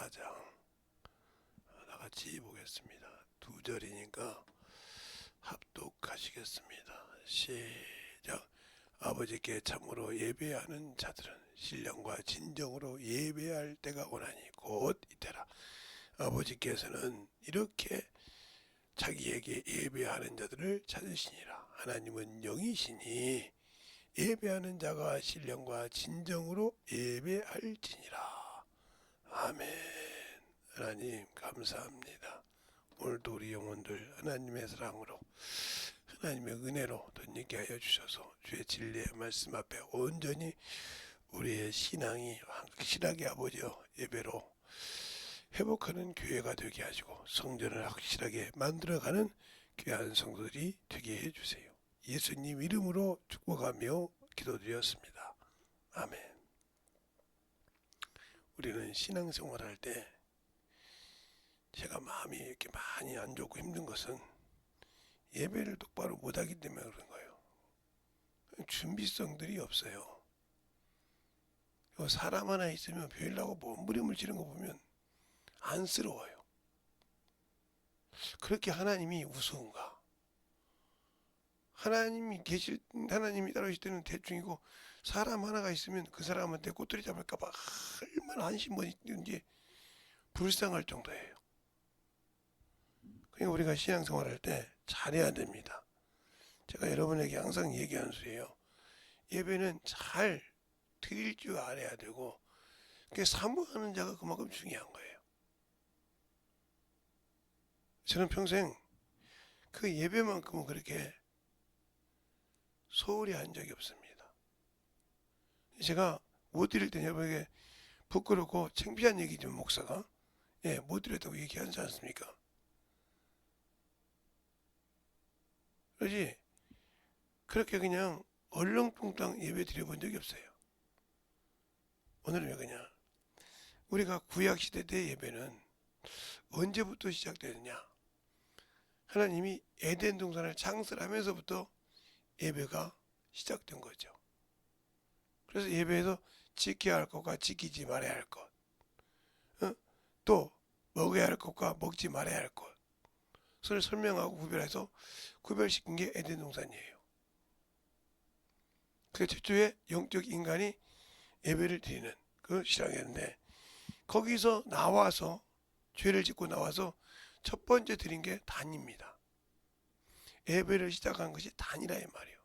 4장 다 같이 보겠습니다. 2절이니까 합독하시겠습니다. 시작. 아버지께 참으로 예배하는 자들은 신령과 진정으로 예배할 때가 오나니 곧 이때라. 아버지께서는 이렇게 자기에게 예배하는 자들을 찾으시니라. 하나님은 영이시니 예배하는 자가 신령과 진정으로 예배할지니라. 아멘. 하나님 감사합니다. 오늘도 우리 영혼들 하나님의 사랑으로 하나님의 은혜로 덧입게 하여 주셔서 주의 진리의 말씀 앞에 온전히 우리의 신앙이 확실하게 아버지여 예배로 회복하는 교회가 되게 하시고 성전을 확실하게 만들어가는 귀한 성도들이 되게 해주세요. 예수님 이름으로 축복하며 기도드렸습니다. 아멘. 우리는 신앙생활할 때 제가 마음이 이렇게 많이 안 좋고 힘든 것은 예배를 똑바로 못하기 때문에 그런 거예요. 준비성들이 없어요. 사람 하나 있으면 베일라고 몸부림을 치는 거 보면 안쓰러워요. 그렇게 하나님이 우스운가? 하나님이 따르실 때는 대충이고 사람 하나가 있으면 그 사람한테 꼬투리 잡을까봐 얼마나 한심한지 불쌍할 정도예요. 그러니까 우리가 신앙생활할 때 잘해야 됩니다. 제가 여러분에게 항상 얘기하는 소리예요. 예배는 잘 드릴 줄 알아야 되고 그게 사모하는 자가 그만큼 중요한 거예요. 저는 평생 그 예배만큼은 그렇게 소홀히 한 적이 없습니다. 제가 못 드릴 때 여러분에게 부끄럽고 창피한 얘기지만 목사가 못 드렸다고 얘기하지 않습니까? 그렇지 그렇게 그냥 얼렁뚱땅 예배 드려본 적이 없어요. 오늘은 왜 그냥 우리가 구약시대 때 예배는 언제부터 시작되느냐? 하나님이 에덴 동산을 창설하면서부터 예배가 시작된 거죠. 그래서 예배에서 지켜야 할 것과 지키지 말아야 할 것, 또 먹어야 할 것과 먹지 말아야 할 것을 설명하고 구별해서 구별시킨 게 에덴 동산이에요. 그 최초의 영적 인간이 예배를 드리는 그 시작이었는데 거기서 나와서 죄를 짓고 나와서 첫 번째 드린 게 단입니다. 예배를 시작한 것이 단이라 이 말이에요.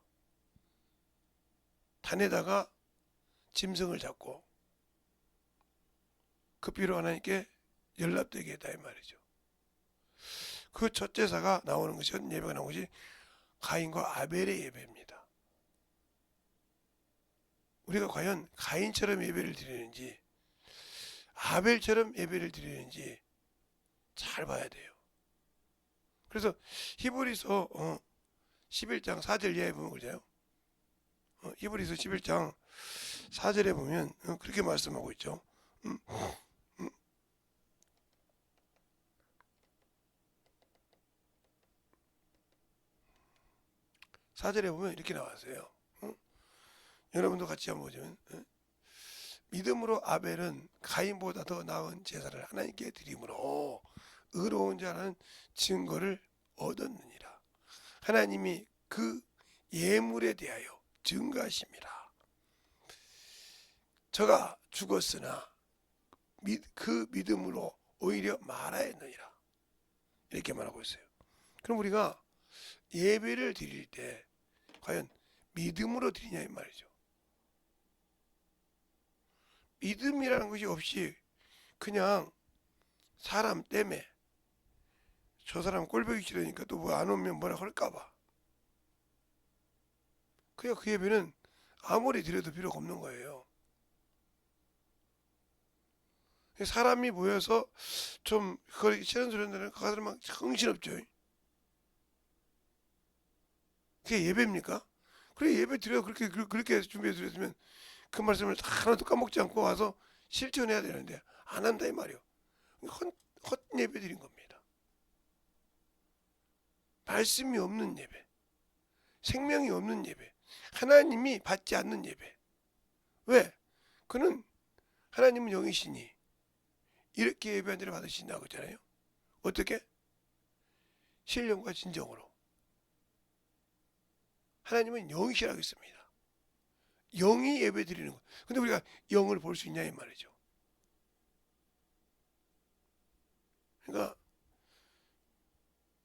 단에다가 짐승을 잡고 그 피로 하나님께 연락되게 했다 이 말이죠. 그 첫 제사가 나오는 것이 첫 예배가 나온 것이 가인과 아벨의 예배입니다. 우리가 과연 가인처럼 예배를 드리는지 아벨처럼 예배를 드리는지 잘 봐야 돼요. 그래서 히브리서 11장 4절 이하에 보면 그래요. 히브리서 11장 4절에 보면 그렇게 말씀하고 있죠. 4절에 보면 이렇게 나왔어요. 여러분도 같이 한번 보시면 믿음으로 아벨은 가인보다 더 나은 제사를 하나님께 드림으로 의로운 자라는 증거를 얻었느니라. 하나님이 그 예물에 대하여 증거하심이라. 저가 죽었으나 그 믿음으로 오히려 말하였느니라. 이렇게 말하고 있어요. 그럼 우리가 예배를 드릴 때 과연 믿음으로 드리냐 이 말이죠. 믿음이라는 것이 없이 그냥 사람 때문에 저 사람 꼴보기 싫으니까 또 뭐 안 오면 뭐라 할까봐 그냥 그 예배는 아무리 드려도 필요가 없는 거예요. 사람이 모여서 좀 그렇게 싫은 소리 하는 그 사람 막 정신없죠. 그게 예배입니까? 그래 예배 드려 그렇게 준비해 드렸으면 그 말씀을 하나도 까먹지 않고 와서 실천해야 되는데 안 한다 이 말이요. 헛 예배 드린 겁니다. 말씀이 없는 예배, 생명이 없는 예배, 하나님이 받지 않는 예배. 왜? 그는 하나님은 영이시니 이렇게 예배한 자를 받으신다고 했잖아요. 어떻게? 신령과 진정으로. 하나님은 영이시라고 했습니다. 영이 예배 드리는 것. 근데 우리가 영을 볼 수 있냐 이 말이죠. 그러니까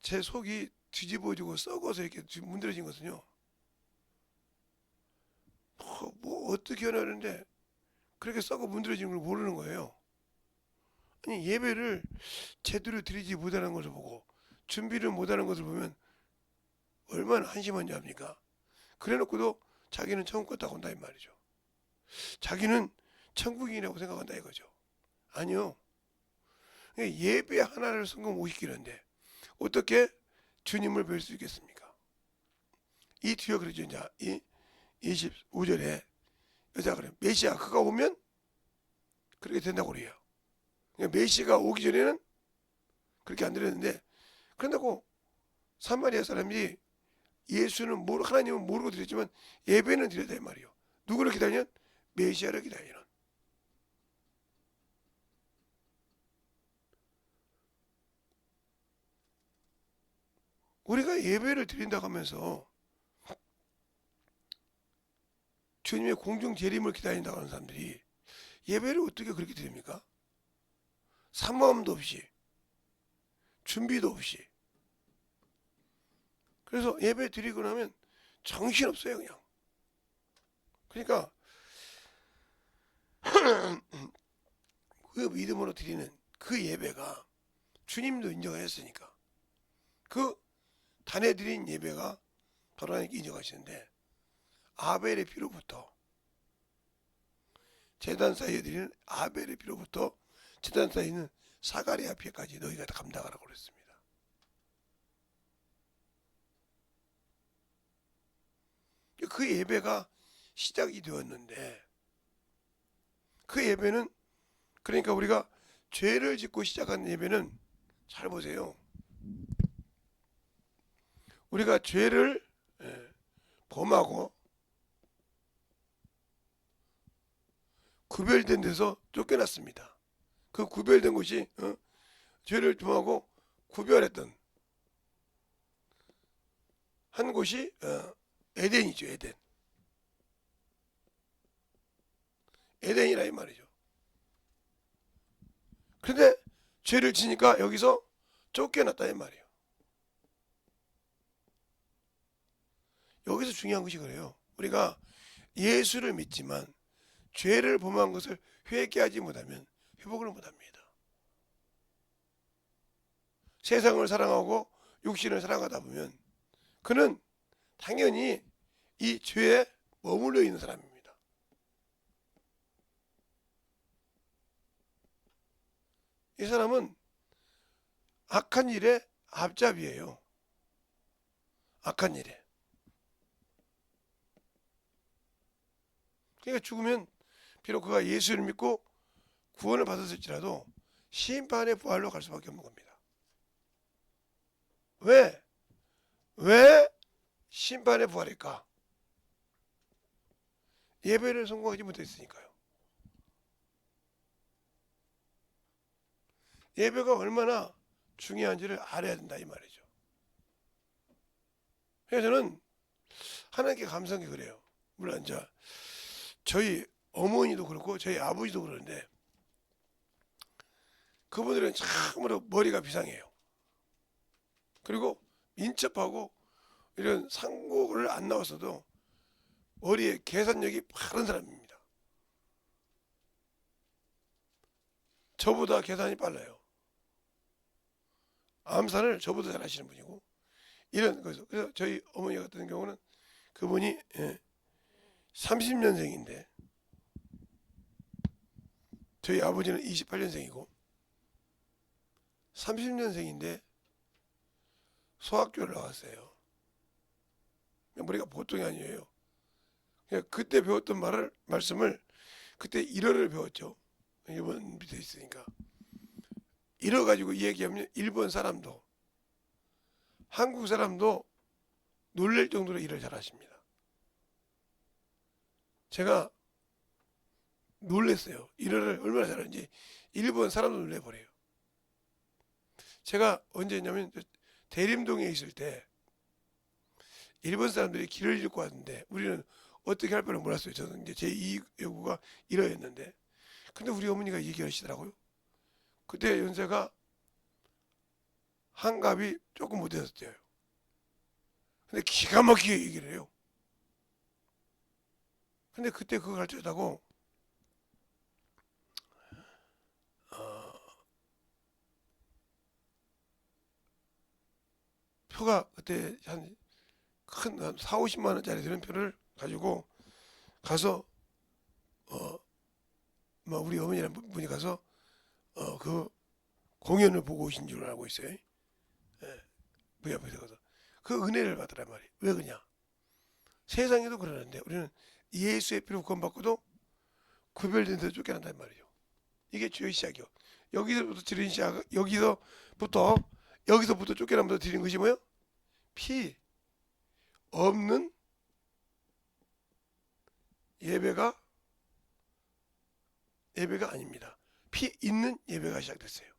제 속이 뒤집어지고 썩어서 이렇게 문드러진 것은요. 뭐 어떻게 하려는데 그렇게 썩어 문드러진 걸 모르는 거예요. 아니 예배를 제대로 드리지 못하는 것을 보고 준비를 못하는 것을 보면 얼마나 한심한지 압니까? 그래놓고도 자기는 천국 갔다고 온다 이 말이죠. 자기는 천국인이라고 생각한다 이거죠. 아니요. 예배 하나를 성공 못 시키는데 어떻게 주님을 뵐 수 있겠습니까? 이 뒤에 그러죠. 이제 이 25절에 여자가 그래 메시아 그가 오면 그렇게 된다고 그래요. 그러니까 메시아가 오기 전에는 그렇게 안 드렸는데 그런다고 사마리아 사람들이 예수는 하나님은 모르고 드렸지만 예배는 드렸다 이 말이요. 누구를 기다리냐? 메시아를 기다리는. 우리가 예배를 드린다고 하면서 주님의 공중 재림을 기다린다고 하는 사람들이 예배를 어떻게 그렇게 드립니까? 사모함도 없이 준비도 없이. 그래서 예배 드리고 나면 정신없어요 그냥. 그러니까 그 믿음으로 드리는 그 예배가 주님도 인정하셨으니까 그 단에 드린 예배가 바로 하나님께 인정하시는데 아벨의 피로부터 제단 사이에 드리는 아벨의 피로부터 제단 사이에 있는 사가랴 피까지 너희가 다 감당하라고 그랬습니다. 그 예배가 시작이 되었는데 그 예배는 그러니까 우리가 죄를 짓고 시작한 예배는 잘 보세요. 우리가 죄를 범하고 구별된 데서 쫓겨났습니다. 그 구별된 곳이 죄를 범하고 구별했던 한 곳이 에덴이죠. 에덴. 에덴이라 이 말이죠. 그런데 죄를 지니까 여기서 쫓겨났다 이 말이에요. 여기서 중요한 것이 그래요. 우리가 예수를 믿지만 죄를 범한 것을 회개하지 못하면 회복을 못합니다. 세상을 사랑하고 육신을 사랑하다 보면 그는 당연히 이 죄에 머물러 있는 사람입니다. 이 사람은 악한 일에 앞잡이에요. 악한 일에. 그러니까 죽으면 비록 그가 예수를 믿고 구원을 받았을지라도 심판의 부활로 갈 수밖에 없는 겁니다. 왜? 왜 심판의 부활일까? 예배를 성공하지 못했으니까요. 예배가 얼마나 중요한지를 알아야 된다 이 말이죠. 그래서 저는 하나님께 감사한 게 그래요. 물론 이제 저희 어머니도 그렇고 저희 아버지도 그러는데 그분들은 참으로 머리가 비상해요. 그리고 민첩하고 이런 상고를 안 나왔어도 머리에 계산력이 빠른 사람입니다. 저보다 계산이 빨라요. 암산을 저보다 잘 하시는 분이고 이런 거죠. 그래서 저희 어머니 같은 경우는 그분이 30년생인데 저희 아버지는 28년생이고 30년생인데 소학교를 나왔어요. 머리가 보통이 아니에요. 그때 배웠던 말씀을 그때 일어를 배웠죠. 일본 밑에 있으니까. 이뤄가지고 얘기하면 일본 사람도 한국 사람도 놀랄 정도로 일을 잘하십니다. 제가 놀랬어요. 일어를 얼마나 잘하는지. 일본 사람도 놀래버려요. 제가 언제냐면 대림동에 있을 때 일본 사람들이 길을 잃고 왔는데 우리는 어떻게 할 뻔을 몰랐어요. 저는 이제 제2외국어가 1어였는데 근데 우리 어머니가 얘기하시더라고요. 그때 연세가 한갑이 조금 못했었대요. 근데 기가 막히게 얘기를 해요. 근데 그때 그거 가르쳐다고 표가 그때 한 큰 4, 50만 원짜리 되는 표를 가지고 가서 우리 어머니랑 분이 가서 그 공연을 보고 오신 줄 알고 있어요. 예, 그 옆에서 가서 그 은혜를 받으란 말이에요. 왜 그러냐? 세상에도 그러는데 우리는 예수의 피로 구원받고도 구별된 데서 쫓겨난단 말이죠. 이게 주의 시작이요. 여기서부터 드린 시작, 여기서부터 쫓겨나면서 드린 것이 뭐요? 피 없는 예배가 아닙니다. 피 있는 예배가 시작됐어요.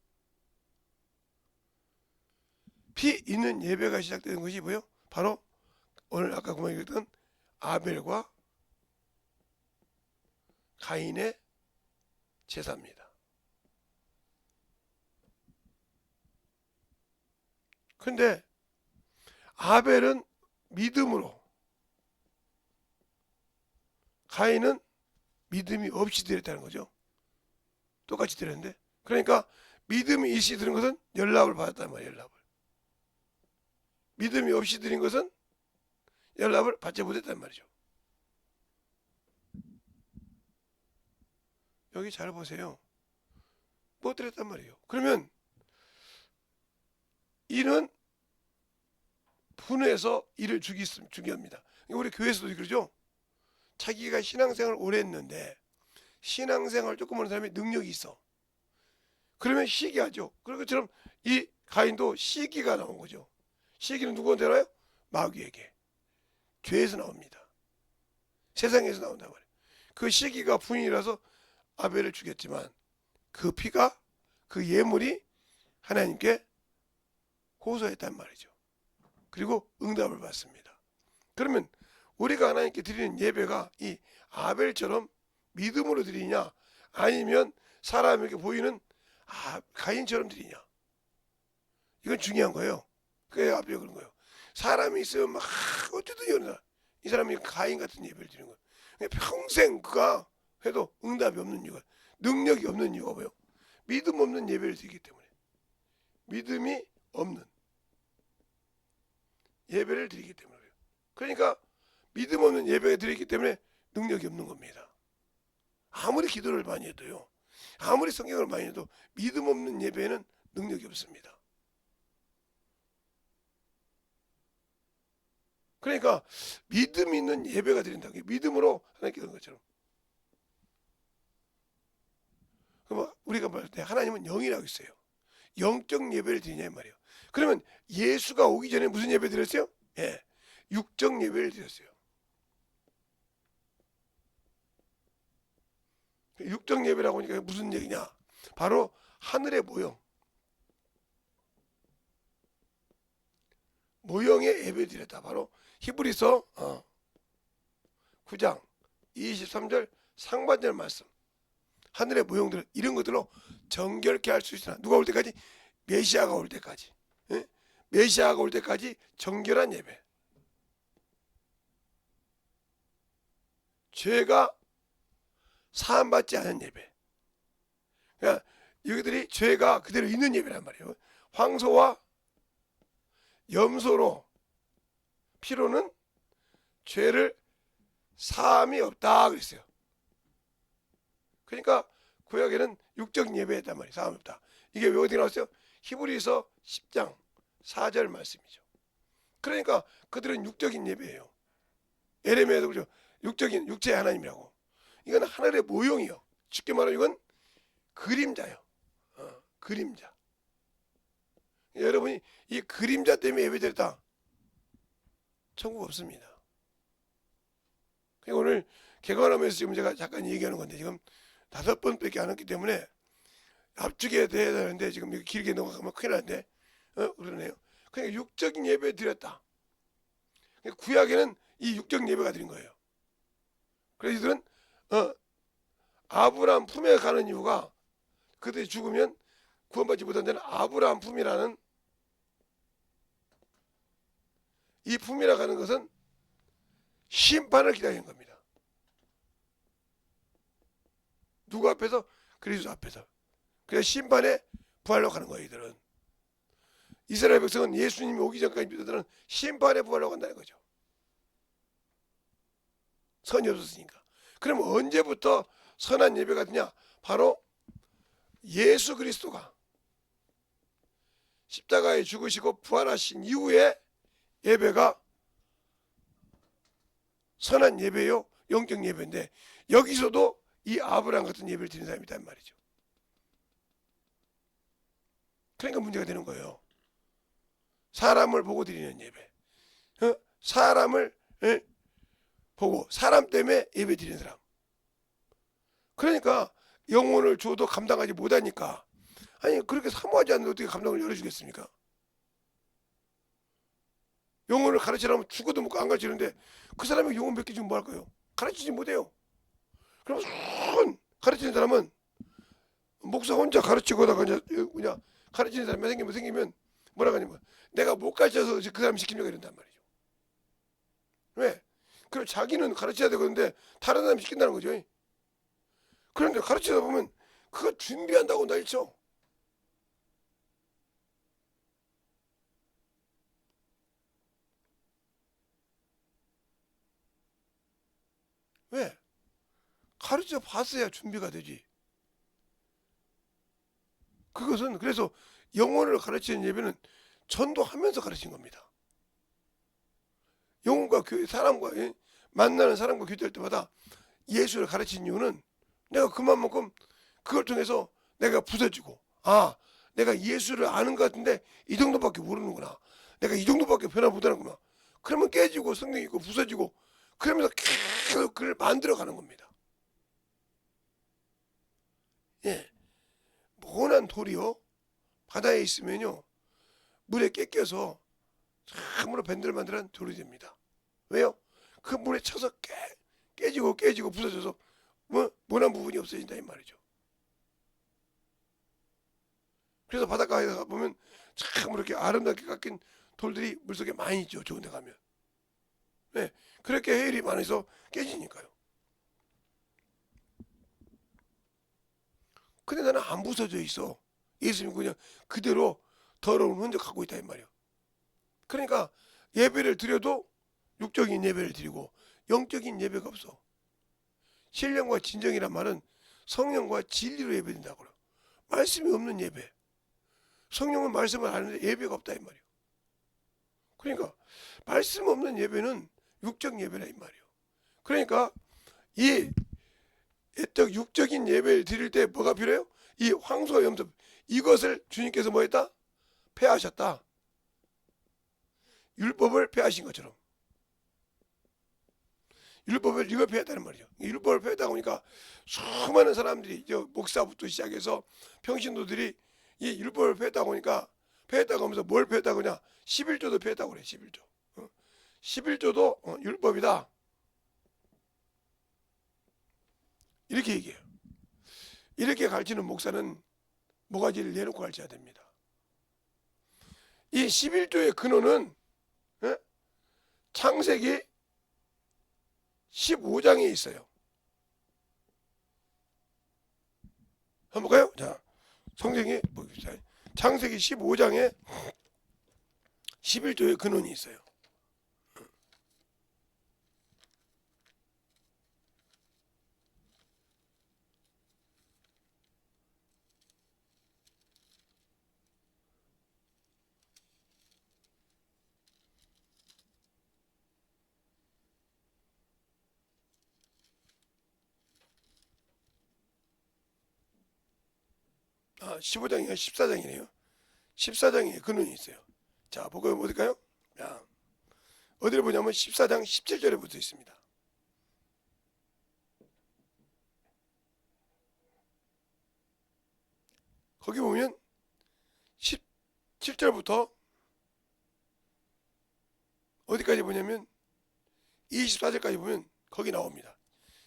피 있는 예배가 시작되는 것이 뭐요? 바로 오늘 아까 그만 얘기했던 아벨과 가인의 제사입니다. 근데 아벨은 믿음으로, 가인은 믿음이 없이 드렸다는 거죠. 똑같이 드렸는데, 그러니까 믿음이 있이 드린 것은 연락을 받았단 말이에요. 연락을. 믿음이 없이 드린 것은 연락을 받지 못했단 말이죠. 여기 잘 보세요. 못 드렸단 말이에요. 그러면 이는 분해서 이를 죽이합니다. 우리 교회에서도 그러죠. 자기가 신앙생활을 오래 했는데 신앙생활 조금 하는 사람이 능력이 있어. 그러면 시기하죠. 그런 것처럼 이 가인도 시기가 나온 거죠. 시기는 누구한테 나요? 마귀에게. 죄에서 나옵니다. 세상에서 나온단 말이에요. 그 시기가 분이라서 아벨을 죽였지만 그 피가, 그 예물이 하나님께 호소했단 말이죠. 그리고 응답을 받습니다. 그러면 우리가 하나님께 드리는 예배가 이 아벨처럼 믿음으로 드리냐, 아니면 사람에게 보이는 가인처럼 드리냐, 이건 중요한 거예요. 그게 앞에 그런 거예요. 사람이 있으면 막 어쨌든 이러나 이 사람이 가인 같은 예배를 드리는 거예요. 평생 그가 해도 응답이 없는 이유가, 능력이 없는 이유가 뭐예요? 믿음 없는 예배를 드리기 때문에. 믿음이 없는 예배를 드리기 때문에. 그러니까 믿음 없는 예배를 드리기 때문에 능력이 없는 겁니다. 아무리 기도를 많이 해도요, 아무리 성경을 많이 해도 믿음 없는 예배에는 능력이 없습니다. 그러니까 믿음 있는 예배가 드린다는 게 믿음으로 하나님께 드는 것처럼. 그럼 우리가 말할 때 하나님은 영이라고 있어요. 영적 예배를 드리냐 말이에요. 그러면 예수가 오기 전에 무슨 예배 드렸어요? 예, 육적 예배를 드렸어요. 육적 예배라고 하니까 무슨 얘기냐? 바로 하늘의 모형의 예배 드렸다. 바로 히브리서 9장 23절 상반절 말씀. 하늘의 모형들 이런 것들로 정결케 할 수 있으나 누가 올 때까지? 메시아가 올 때까지. 예? 메시아가 올 때까지 정결한 예배. 죄가 사함받지 않은 예배. 그러니까 여기들이 죄가 그대로 있는 예배란 말이에요. 황소와 염소로 피로는 죄를 사함이 없다 그랬어요. 그러니까 구약에는 육적 예배했단 말이에요. 사함이 없다. 이게 왜 어디 나왔어요? 히브리서 10장 4절 말씀이죠. 그러니까 그들은 육적인 예배예요. 에레미야도 그죠. 육적인 육체의 하나님이라고. 이건 하늘의 모형이요. 쉽게 말하면 이건 그림자요. 그림자. 여러분이 이 그림자 때문에 예배드렸다. 천국 없습니다. 그러니까 오늘 개관하면서 지금 제가 잠깐 얘기하는 건데 지금 5번밖에 안 했기 때문에 압축해야 되는데 지금 이거 길게 넘어가면 큰일 나는데 그러네요. 그러니까 육적인 예배 드렸다. 그러니까 구약에는 이 육적인 예배가 드린 거예요. 그래서 이들은 아브라함 품에 가는 이유가 그들이 죽으면 구원받지 못한 데는 아브라함 품이라는 이 품이라 하는 것은 심판을 기다리는 겁니다. 누구 앞에서? 그리스도 앞에서. 그래서 심판에 부활로 가는 거예요. 이들은. 이스라엘 백성은 예수님이 오기 전까지 믿어들은 심판에 부활로 간다는 거죠. 선이 없었으니까. 그럼 언제부터 선한 예배가 되냐? 바로 예수 그리스도가 십자가에 죽으시고 부활하신 이후에 예배가 선한 예배요, 영적 예배인데 여기서도 이 아브라함 같은 예배를 드리는 사람이 있단 말이죠. 그러니까 문제가 되는 거예요. 사람을 보고 드리는 예배, 사람을 보고 사람 때문에 예배 드리는 사람. 그러니까 영혼을 줘도 감당하지 못하니까, 아니 그렇게 사모하지 않는데 어떻게 감당을 열어주겠습니까? 영혼을 가르치려면 죽어도 먹고 안 가르치는데 그 사람이 영혼 몇 개 주면 뭐 할 거예요? 가르치지 못해요. 그럼 가르치는 사람은 목사 혼자 가르치고다가 그냥 가르치는 사람이 생기면 뭐라고 하냐면 내가 못 가르쳐서 그 사람 시키려고 이런단 말이죠. 왜? 그럼 자기는 가르쳐야 되는데 다른 사람 시킨다는 거죠. 그런데 가르치다 보면 그거 준비한다고 난리쳐. 왜? 가르쳐 봤어야 준비가 되지. 그것은 그래서 영혼을 가르치는 예배는 전도하면서 가르친 겁니다. 영혼과 사람과 만나는 사람과 교제할 때마다 예수를 가르친 이유는 내가 그만큼 그걸 통해서 내가 부서지고, 아 내가 예수를 아는 것 같은데 이 정도밖에 모르는구나, 내가 이 정도밖에 변화 못하는구나. 그러면 깨지고 성경 있고 부서지고 그러면서 계속 그를 만들어가는 겁니다. 예, 모난 돌이요 바다에 있으면요 물에 깨껴서 참으로 밴들만들한 돌이 됩니다. 왜요? 그 물에 쳐서 깨지고 부서져서 모난 부분이 없어진다 이 말이죠. 그래서 바닷가에 가보면 참 이렇게 아름답게 깎인 돌들이 물속에 많이 있죠. 좋은 데 가면. 네, 그렇게 해일이 많아서 깨지니까요. 근데 나는 안 부서져 있어. 예수님 그냥 그대로 더러운 흔적 갖고 있다 이 말이에요. 그러니까 예배를 드려도 육적인 예배를 드리고 영적인 예배가 없어. 신령과 진정이란 말은 성령과 진리로 예배된다고요. 말씀이 없는 예배. 성령은 말씀을 하는데 예배가 없다 이 말이에요. 그러니까 말씀 없는 예배는 육적 예배라 이 말이에요. 그러니까 이 육적인 예배를 드릴 때 뭐가 필요해요? 이 황소와 염소, 이것을 주님께서 뭐 했다? 폐하셨다. 율법을 폐하신 것처럼. 율법을 이걸 폐했다는 말이죠. 율법을 폐했다 보니까 수많은 사람들이 목사부터 시작해서 평신도들이 이 율법을 폐했다고 하니까, 폐했다고 하면서 뭘 폐했다고 하냐? 11조도 폐했다고 그래. 11조. 11조도 율법이다. 이렇게 얘기해요. 이렇게 가르치는 목사는 모가지를 내놓고 가르쳐야 됩니다. 이 11조의 근원은 창세기 15장에 있어요. 한번 볼까요? 자, 성경에 창세기 15장에 11조의 근원이 있어요. 아, 15장이요? 14장이네요. 14장에 근원이 있어요. 자, 보고 어딜까요? 자, 어디를 보냐면 14장 17절에 붙어 있습니다. 거기 보면 17절부터 어디까지 보냐면 24절까지 보면 거기 나옵니다.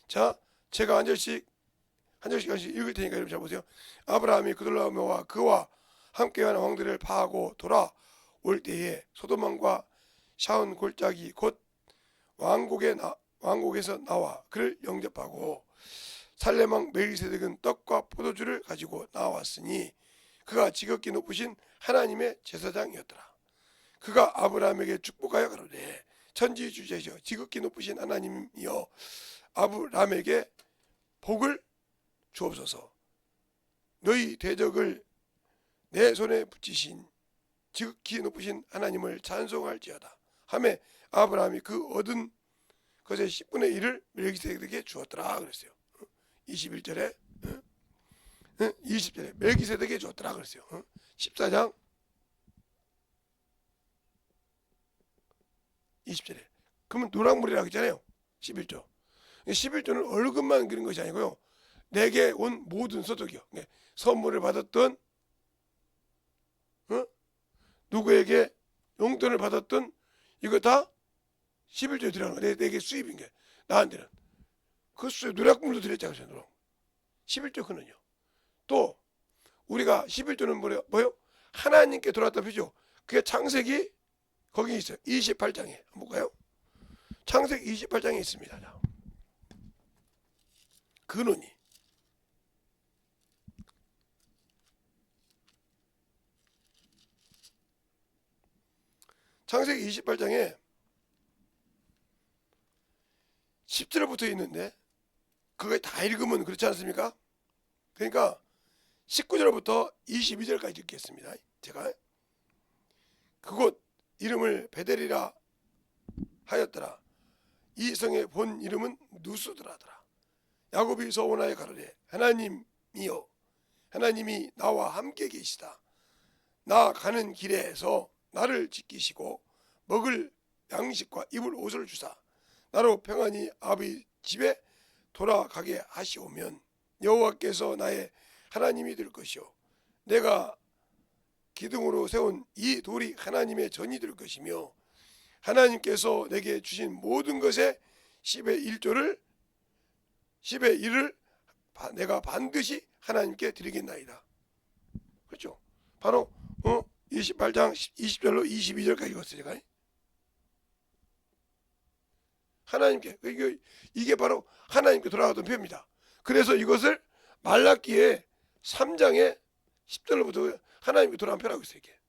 자, 제가 한 절씩 읽을 테니까 여러분 잘 보세요. 아브라함이 그돌라오메와 그와 함께한 왕들을 파하고 돌아올 때에 소돔왕과 샤온 골짜기 곧 왕국에서 나와 그를 영접하고 살렘왕 멜기세덱은 떡과 포도주를 가지고 나왔으니 그가 지극히 높으신 하나님의 제사장이었더라. 그가 아브라함에게 축복하여 가로되 천지주제시여 지극히 높으신 하나님이여 아브라함에게 복을 주옵소서. 너희 대적을 내 손에 붙이신 지극히 높으신 하나님을 찬송할지어다 하매 아브라함이 그 얻은 것의 10분의 1을 멜기세덱에게 주었더라 그랬어요. 21절에 20절에 멜기세덱에게 주었더라 그랬어요. 14장 20절에 그러면 노랑물이라고 했잖아요. 11조 11조는 월급만 그린 것이 아니고요, 내게 온 모든 소득이요, 선물을 받았던 누구에게 용돈을 받았던 이거 다 11조에 들어가는 거야. 내게 수입인 게 나한테는 그 수입 누락물도 드렸잖아요. 누락 11조 그는요. 또 우리가 11조는 뭐요? 하나님께 돌아왔다 표죠. 그게 창세기 거기 있어요. 28장에 한번 볼까요? 창세기 28장에 있습니다. 근원이 창세기 28장에 10절부터 있는데 그거 다 읽으면 그렇지 않습니까? 그러니까 19절부터 22절까지 읽겠습니다. 제가 그곳 이름을 베델이라 하였더라. 이 성의 본 이름은 누스드라더라. 야곱이 서원하여 가로되 하나님이여 하나님이 나와 함께 계시다. 나 가는 길에서 나를 지키시고 먹을 양식과 입을 옷을 주사 나로 평안히 아버지 집에 돌아가게 하시오면 여호와께서 나의 하나님이 될 것이요 내가 기둥으로 세운 이 돌이 하나님의 전이 될 것이며 하나님께서 내게 주신 모든 것의 10의 1을 내가 반드시 하나님께 드리겠나이다. 그렇죠? 바로 28장 20절로 22절까지 읽었어요. 제가 하나님께, 이게 바로 하나님께 돌아가던 표입니다. 그래서 이것을 말라기의 3장의 10절로부터 하나님께 돌아간 표라고 있어요. 이게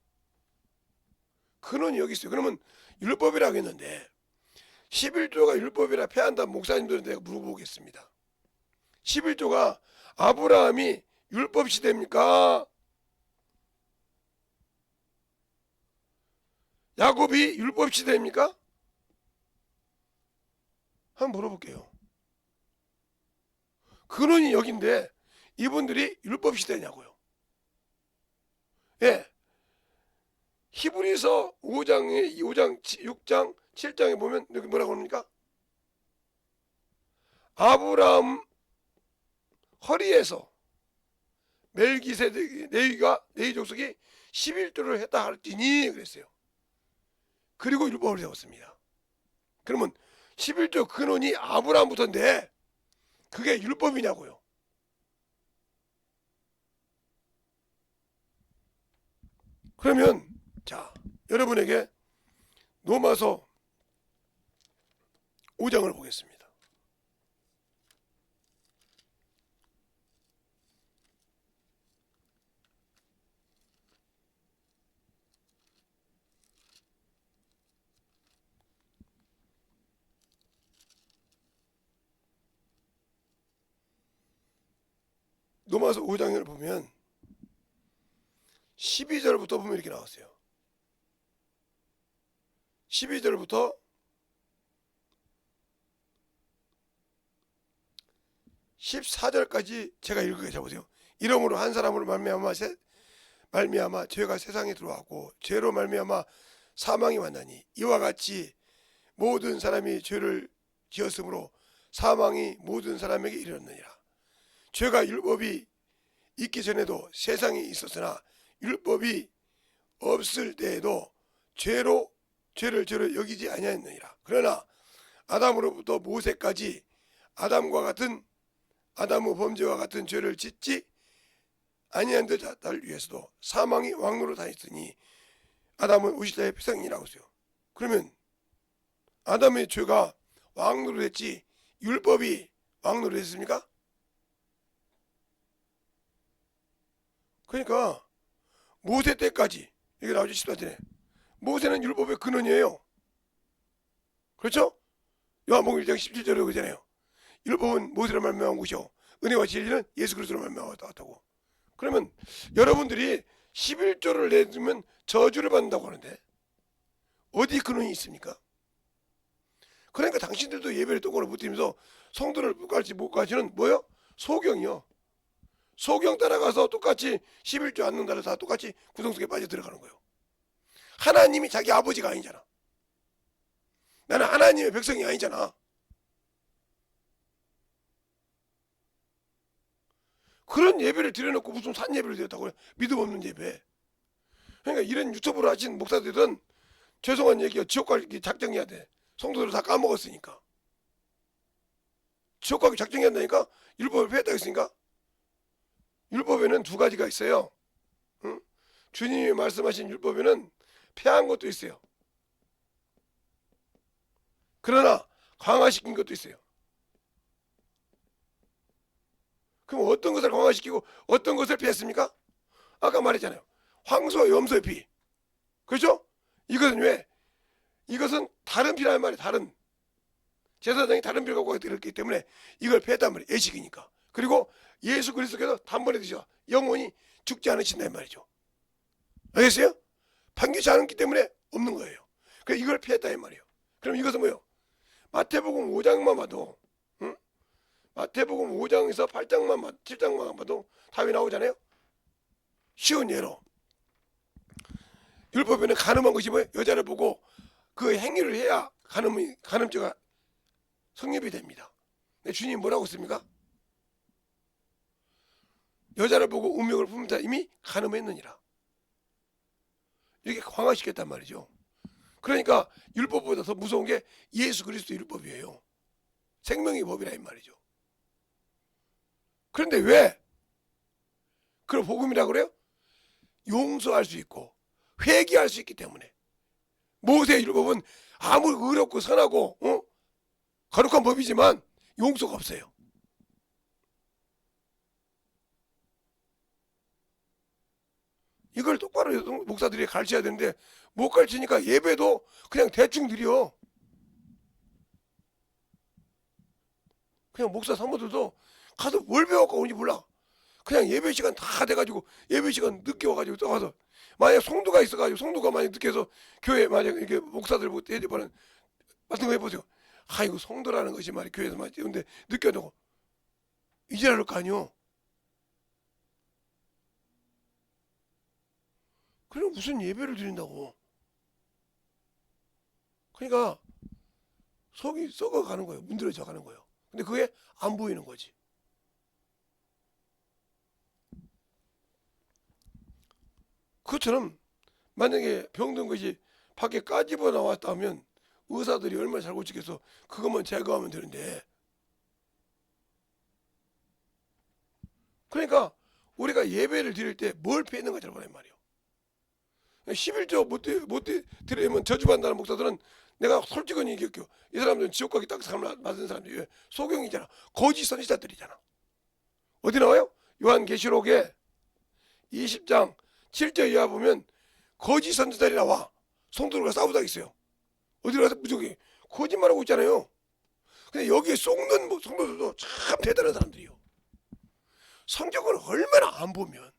근원이 여기 있어요. 그러면 율법이라고 했는데 11조가 율법이라 폐한다 목사님들은 내가 물어보겠습니다. 11조가 아브라함이 율법 시대입니까? 야곱이 율법 시대입니까? 한번 물어볼게요. 근원이 여긴데 이분들이 율법 시대냐고요. 예. 히브리서 5장, 6장, 7장에 보면 여기 뭐라고 합니까? 아브라함 허리에서 멜기세덱 레위 족속이 11조를 했다 할지니 그랬어요. 그리고 율법을 세웠습니다. 그러면 11조 근원이 아브라함부터인데 그게 율법이냐고요. 그러면 자, 여러분에게 로마서 5장을 보겠습니다. 로마서 5장을 보면 12절부터 보면 이렇게 나왔어요. 12절부터 14절까지 제가 읽게 해보세요. 이러므로 한 사람으로 말미암아 죄가 세상에 들어왔고 죄로 말미암아 사망이 왔나니 이와 같이 모든 사람이 죄를 지었으므로 사망이 모든 사람에게 이르렀느니라. 죄가 율법이 있기 전에도 세상에 있었으나 율법이 없을 때에도 죄를 죄로 여기지 아니하였느니라. 그러나 아담으로부터 모세까지 아담의 범죄와 같은 죄를 짓지 아니한 자들 위해서도 사망이 왕노로 다녔으니 아담은 우시다의 피상이라고 했어요. 그러면 아담의 죄가 왕노로 됐지 율법이 왕노로 됐습니까? 그러니까 모세 때까지 이게 나오죠. 14절에 모세는 율법의 근원이에요. 그렇죠? 요한복음 1장 17절에 그잖아요. 율법은 모세로 말미암은 것이요 은혜와 진리는 예수 그리스도로 말미암았다고. 그러면 여러분들이 11조를 내주면 저주를 받는다고 하는데 어디 근원이 있습니까? 그러니까 당신들도 예배를 똑바로 못 드리면서 성도를 못 갈지는 뭐요? 소경이요. 소경 따라가서 똑같이 11조 않는다를 다 똑같이 구성 속에 빠져 들어가는 거예요. 하나님이 자기 아버지가 아니잖아. 나는 하나님의 백성이 아니잖아. 그런 예배를 드려놓고 무슨 산 예배를 드렸다고 그래. 믿음 없는 예배. 그러니까 이런 유튜브를 하신 목사들은 죄송한 얘기야. 지옥 가기 작정해야 돼. 성도들을 다 까먹었으니까. 지옥 가기 작정해야 한다니까. 율법을 폐했다고 했으니까. 율법에는 두 가지가 있어요. 응? 주님이 말씀하신 율법에는 폐한 것도 있어요. 그러나 강화시킨 것도 있어요. 그럼 어떤 것을 강화시키고 어떤 것을 폐했습니까? 아까 말했잖아요. 황소와 염소의 피. 그렇죠? 이것은 왜? 이것은 다른 피라는 말이에요. 다른. 제사장이 다른 피를 갖고 있기 때문에 이걸 폐했단 말이에요. 예식이니까. 그리고 예수 그리스도께서 단번에 드셔 영원히 죽지 않으신다는 말이죠. 알겠어요? 반기지 않았기 때문에 없는 거예요. 그래서 이걸 피했다는 말이에요. 그럼 이것은 뭐예요? 마태복음 5장만 봐도 응? 마태복음 5장에서 7장만 봐도 답이 나오잖아요. 쉬운 예로 율법에는 간음한 것이 뭐예요? 여자를 보고 그 행위를 해야 간음죄가 성립이 됩니다. 근데 주님 뭐라고 했습니까? 여자를 보고 음욕을 품은 자 이미 간음했느니라. 이렇게 강화시켰단 말이죠. 그러니까 율법보다 더 무서운 게 예수 그리스도 율법이에요. 생명의 법이라 이 말이죠. 그런데 왜 그걸 복음이라고 그래요? 용서할 수 있고 회개할 수 있기 때문에. 모세의 율법은 아무리 의롭고 선하고 거룩한 법이지만 용서가 없어요. 이걸 똑바로 목사들이 가르쳐야 되는데 못 가르치니까 예배도 그냥 대충 드려. 그냥 목사 사모들도 가서 뭘 배워갖고 오는지 몰라. 그냥 예배 시간 다 돼가지고 예배 시간 늦게 와가지고 떠가서 만약 성도가 있어가지고 성도가 만약 늦게 해서 교회 만약 이렇게 목사들 뭐 대접하는 같은 거 해보세요. 아이고 성도라는 것이 말이 교회에서 말이 근데 늦게 온다고 이제랄 거 아니요. 그럼 무슨 예배를 드린다고. 그러니까 속이 썩어가는 거예요. 문드러져 가는 거예요. 근데 그게 안 보이는 거지. 그것처럼 만약에 병든 것이 밖에 까집어 나왔다면 의사들이 얼마나 잘 고치겠어. 그것만 제거하면 되는데. 그러니까 우리가 예배를 드릴 때 뭘 폐했는가 잘 보란 말이에요. 11조 못 드리면 저주받는다는 목사들은 내가 솔직히 얘기할게요. 이 사람들은 지옥 가기 딱 맞은 사람들이 소경이잖아. 거짓 선지자들이잖아. 어디 나와요? 요한계시록에 20장 7절 이하 보면 거짓 선지자들이 나와. 성도들과 싸우다 있어요. 어디 가서 무조건 거짓말하고 있잖아요. 근데 여기에 속는 성도들도 참 대단한 사람들이요. 성경을 얼마나 안 보면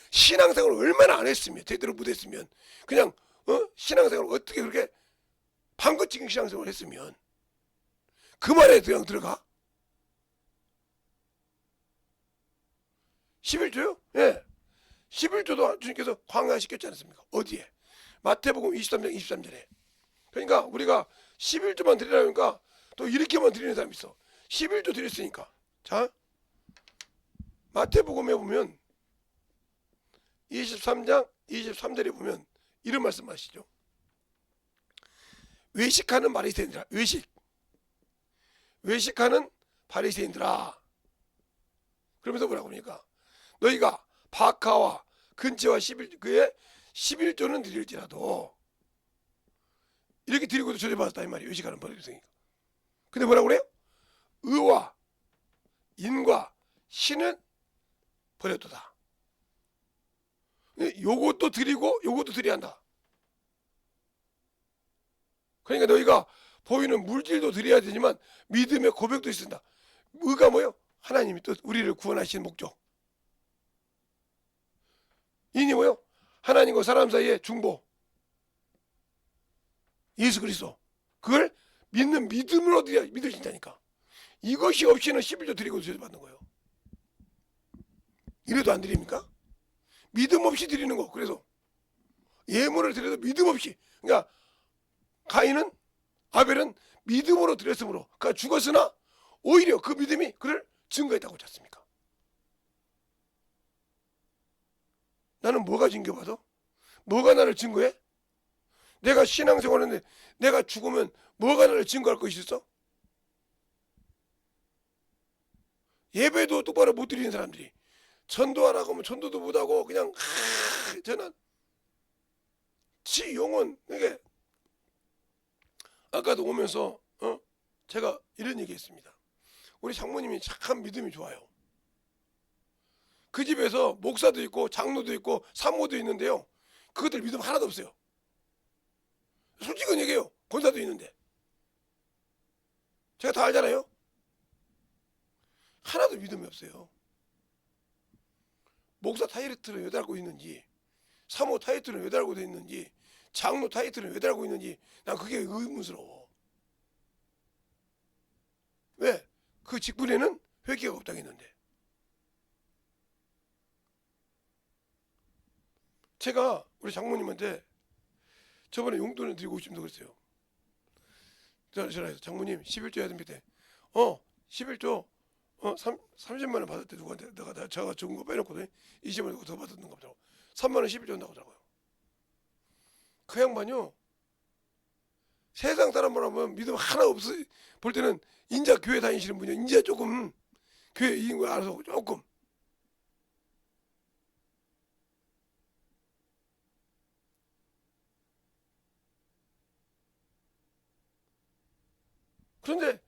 신앙생활을 얼마나 안 했으면 제대로 못했으면 그냥 신앙생활을 어떻게 그렇게 방긋치기 신앙생활을 했으면 그 말에 그냥 들어가? 11조요? 예. 11조도 주님께서 광야시켰지 않습니까? 어디에? 마태복음 23장 23절에. 그러니까 우리가 11조만 드리라니까 또 이렇게만 드리는 사람이 있어. 11조 드렸으니까. 자, 마태복음에 보면 23장 23절에 보면 이런 말씀 하시죠. 외식하는 바리새인들아, 외식하는 바리새인들아. 그러면서 뭐라고 합니까? 너희가 박하와 근처와 그의 11조는 드릴지라도, 이렇게 드리고도 저주받았다 이 말이에요. 외식하는 바리새인이니까. 근데 뭐라고 그래요? 의와 인과 신은 버렸도다. 요것도 드리고 요것도 드려야 한다. 그러니까 너희가 보이는 물질도 드려야 되지만 믿음의 고백도 있어야 된다. 의가 뭐예요? 하나님이 또 우리를 구원하신 목적. 인이 뭐예요? 하나님과 사람 사이의 중보. 예수 그리스도. 그걸 믿는 믿음으로 믿을 수 있다니까. 이것이 없이는 11조 드리고 저주받는 거예요. 이래도 안 드립니까? 믿음 없이 드리는 거. 그래서 예물을 드려도 믿음 없이. 그러니까 가인은, 아벨은 믿음으로 드렸으므로 그가 죽었으나 오히려 그 믿음이 그를 증거했다고 하지 않습니까? 나는 뭐가 증거받아? 뭐가 나를 증거해? 내가 신앙생활하는데 내가 죽으면 뭐가 나를 증거할 것이 있어? 예배도 똑바로 못 드리는 사람들이 전도하라고 하면 전도도 못하고 그냥 저는 지 영혼. 이게 아까도 오면서 제가 이런 얘기했습니다. 우리 장모님이 참 믿음이 좋아요. 그 집에서 목사도 있고 장로도 있고 산모도 있는데요, 그것들 믿음 하나도 없어요. 솔직한 얘기예요. 권사도 있는데 제가 다 알잖아요. 하나도 믿음이 없어요. 목사 타이틀은 왜 달고 있는지, 사모 타이틀은 왜 달고 있는지, 장로 타이틀은 왜 달고 있는지 난 그게 의문스러워. 왜? 그 직분에는 회개가 없다고 했는데. 제가 우리 장모님한테 저번에 용돈을 드리고 싶다고 그랬어요. 전화해서 장모님 11조 해야 됩니다. 11조 30만 원 받을 때 누구한테 내가 제가 적은 거 빼놓거든. 20만 원 더 받았는 거더라고. 3만 원 11조 한다고 하더라고요. 그 양반요, 세상 사람을 하면 믿음 하나 없어 볼 때는 인자 교회 다니시는 분이요, 인자 조금 교회 이긴 거 알아서 조금. 그런데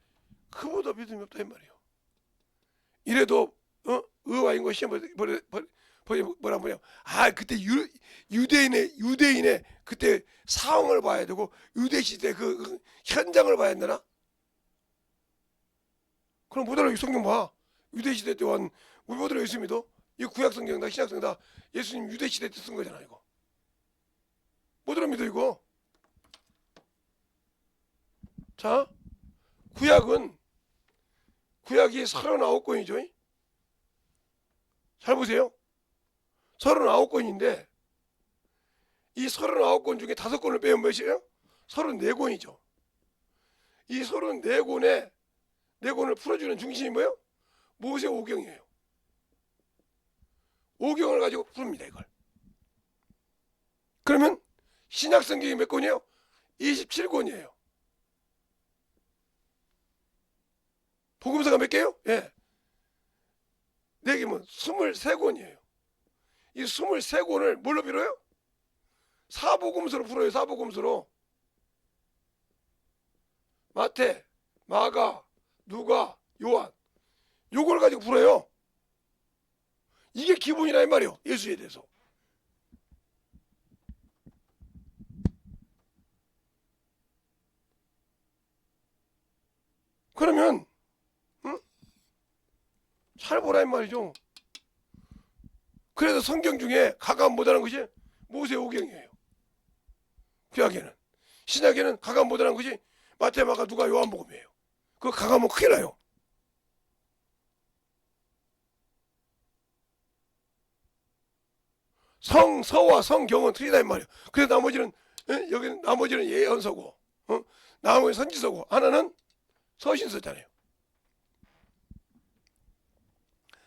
그보다 믿음이 없다 이 말이에요. 이래도 의와 인과 시험 뭐라 뭐냐. 그때 유대인의 그때 상황을 봐야 되고 유대 시대 그 현장을 봐야 되나? 그럼 못 알아. 성경 봐. 유대 시대 때 온 우리 모두 예수 믿어? 이 구약 성경이다 신약 성경이다. 예수님 유대 시대 때 쓴 거잖아 이거. 못 알아 믿어 이거. 자, 구약이 39권이죠. 잘 보세요. 39권인데 이 39권 중에 5권을 빼면 몇이에요? 34권이죠. 이 34권의 4권을 풀어주는 중심이 뭐예요? 모세 오경이에요. 오경을 가지고 풉니다 이걸. 그러면 신약 성경이 몇 권이에요? 27권이에요. 복음서가 몇 개요? 예. 4개면 23권이에요. 이 23권을 뭘로 빌어요? 사복음서로 풀어요. 사복음서로. 마태, 마가, 누가, 요한, 요걸 가지고 풀어요. 이게 기본이라 이 말이에요. 예수에 대해서. 그러면 잘 보라 이 말이죠. 그래서 성경 중에 가감 못하는 것이 모세오경이에요. 구약에는. 신약에는 가감 못하는 것이 마태, 마가, 누가, 요한복음이에요. 그거 가감은 큰일 나요. 성서와 성경은 틀리다 이 말이에요. 그래서 나머지는 여기는 나머지는 예언서고 나머지는 선지서고 하나는 서신서잖아요.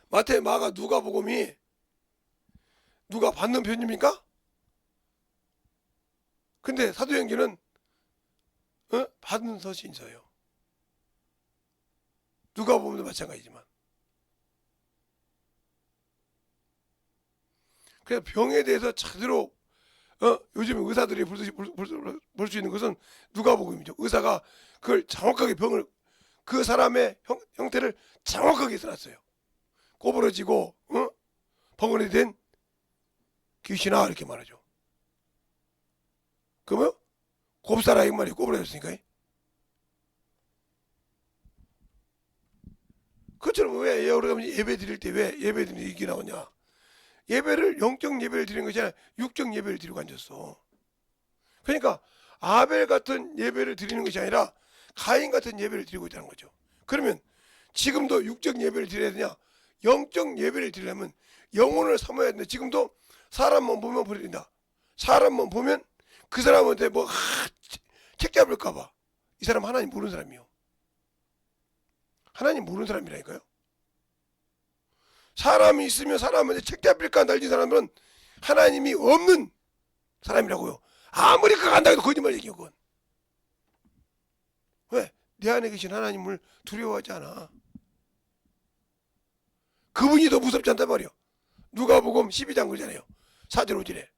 마태, 마가, 누가복음이 누가 받는 편입니까? 근데 사도행전은 받은 서신서예요. 누가 보면 마찬가지지만. 그래서 병에 대해서 제대로 요즘 의사들이 볼 수 있는 것은 누가복음이죠. 의사가 그걸 정확하게 병을 그 사람의 형태를 정확하게 써놨어요. 꼬부러지고 벙어리 된 귀신아 이렇게 말하죠. 그러면 곱사라 이 말이 꼬부러졌으니까. 그처럼 왜 여러분 예배 드릴 때 왜 예배 드리는 얘기 나오냐? 예배를 영적 예배를 드리는 것이 아니라 육적 예배를 드리고 앉았어. 그러니까 아벨 같은 예배를 드리는 것이 아니라 가인 같은 예배를 드리고 있다는 거죠. 그러면 지금도 육적 예배를 드려야 되냐? 영적 예배를 드리려면 영혼을 삼아야 되는데 지금도 사람만 보면 버린다. 사람만 보면 그 사람한테 뭐 책 잡을까봐. 이 사람 하나님 모르는 사람이요. 하나님 모르는 사람이라니까요. 사람이 있으면 사람한테 책 잡힐까 날린 사람은 하나님이 없는 사람이라고요. 아무리 그거 안다고 해도 거짓말 얘기요. 그건. 왜? 내 안에 계신 하나님을 두려워하지 않아. 그분이 더 무섭지 않단 말이요. 누가복음 12장 그러잖아요. 4절 5절에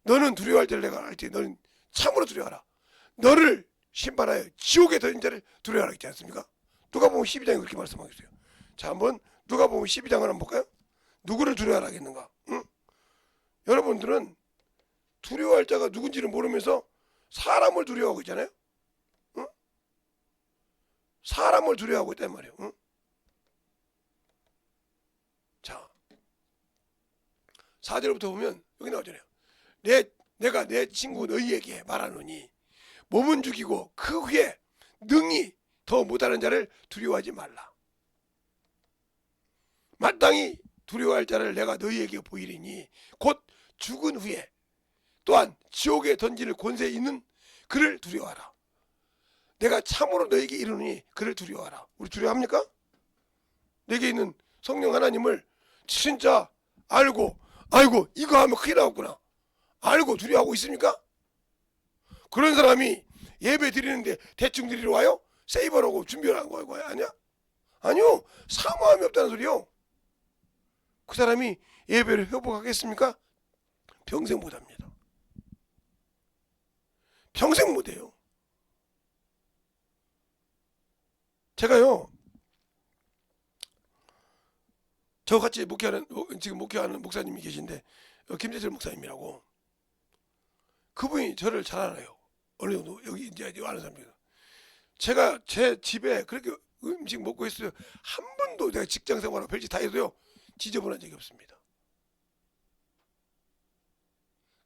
너는 두려워할 때를 내가 알지. 너는 참으로 두려워하라. 너를 심판하여 지옥에 던진 자를 두려워하라 했지 않습니까? 누가복음 12장에 그렇게 말씀하고 있어요. 자, 한번 누가복음 12장을 한번 볼까요? 누구를 두려워하라 하겠는가? 응? 여러분들은 두려워할 자가 누군지를 모르면서 사람을 두려워하고 있잖아요. 응? 사람을 두려워하고 있단 말이에요. 응? 자, 4절부터 보면 여기 나오잖아요. 내가 내 친구 너희에게 말하노니 몸은 죽이고 그 후에 능히 더 못하는 자를 두려워하지 말라. 마땅히 두려워할 자를 내가 너희에게 보이리니 곧 죽은 후에 또한 지옥에 던질 권세 있는 그를 두려워하라. 내가 참으로 너에게 이르노니 그를 두려워하라. 우리 두려워합니까? 내게 있는 성령 하나님을 진짜 알고 아이고 이거 하면 큰일 나겠구나 알고 두려워하고 있습니까? 그런 사람이 예배 드리는데 대충 드리러 와요? 세이버라고 준비를 한 거야? 아니야? 아니요. 사모함이 없다는 소리요. 그 사람이 예배를 회복하겠습니까? 평생 못합니다. 평생 못해요. 제가요 저같이 지금 목회하는 목사님이 계신데 김재철 목사님이라고 그분이 저를 잘 알아요. 어느 정도 여기 이제 아는 사람이에요. 제가 제 집에 그렇게 음식 먹고 있어요. 한 번도 내가 직장 생활하고 별짓 다 해도요 지저분한 적이 없습니다.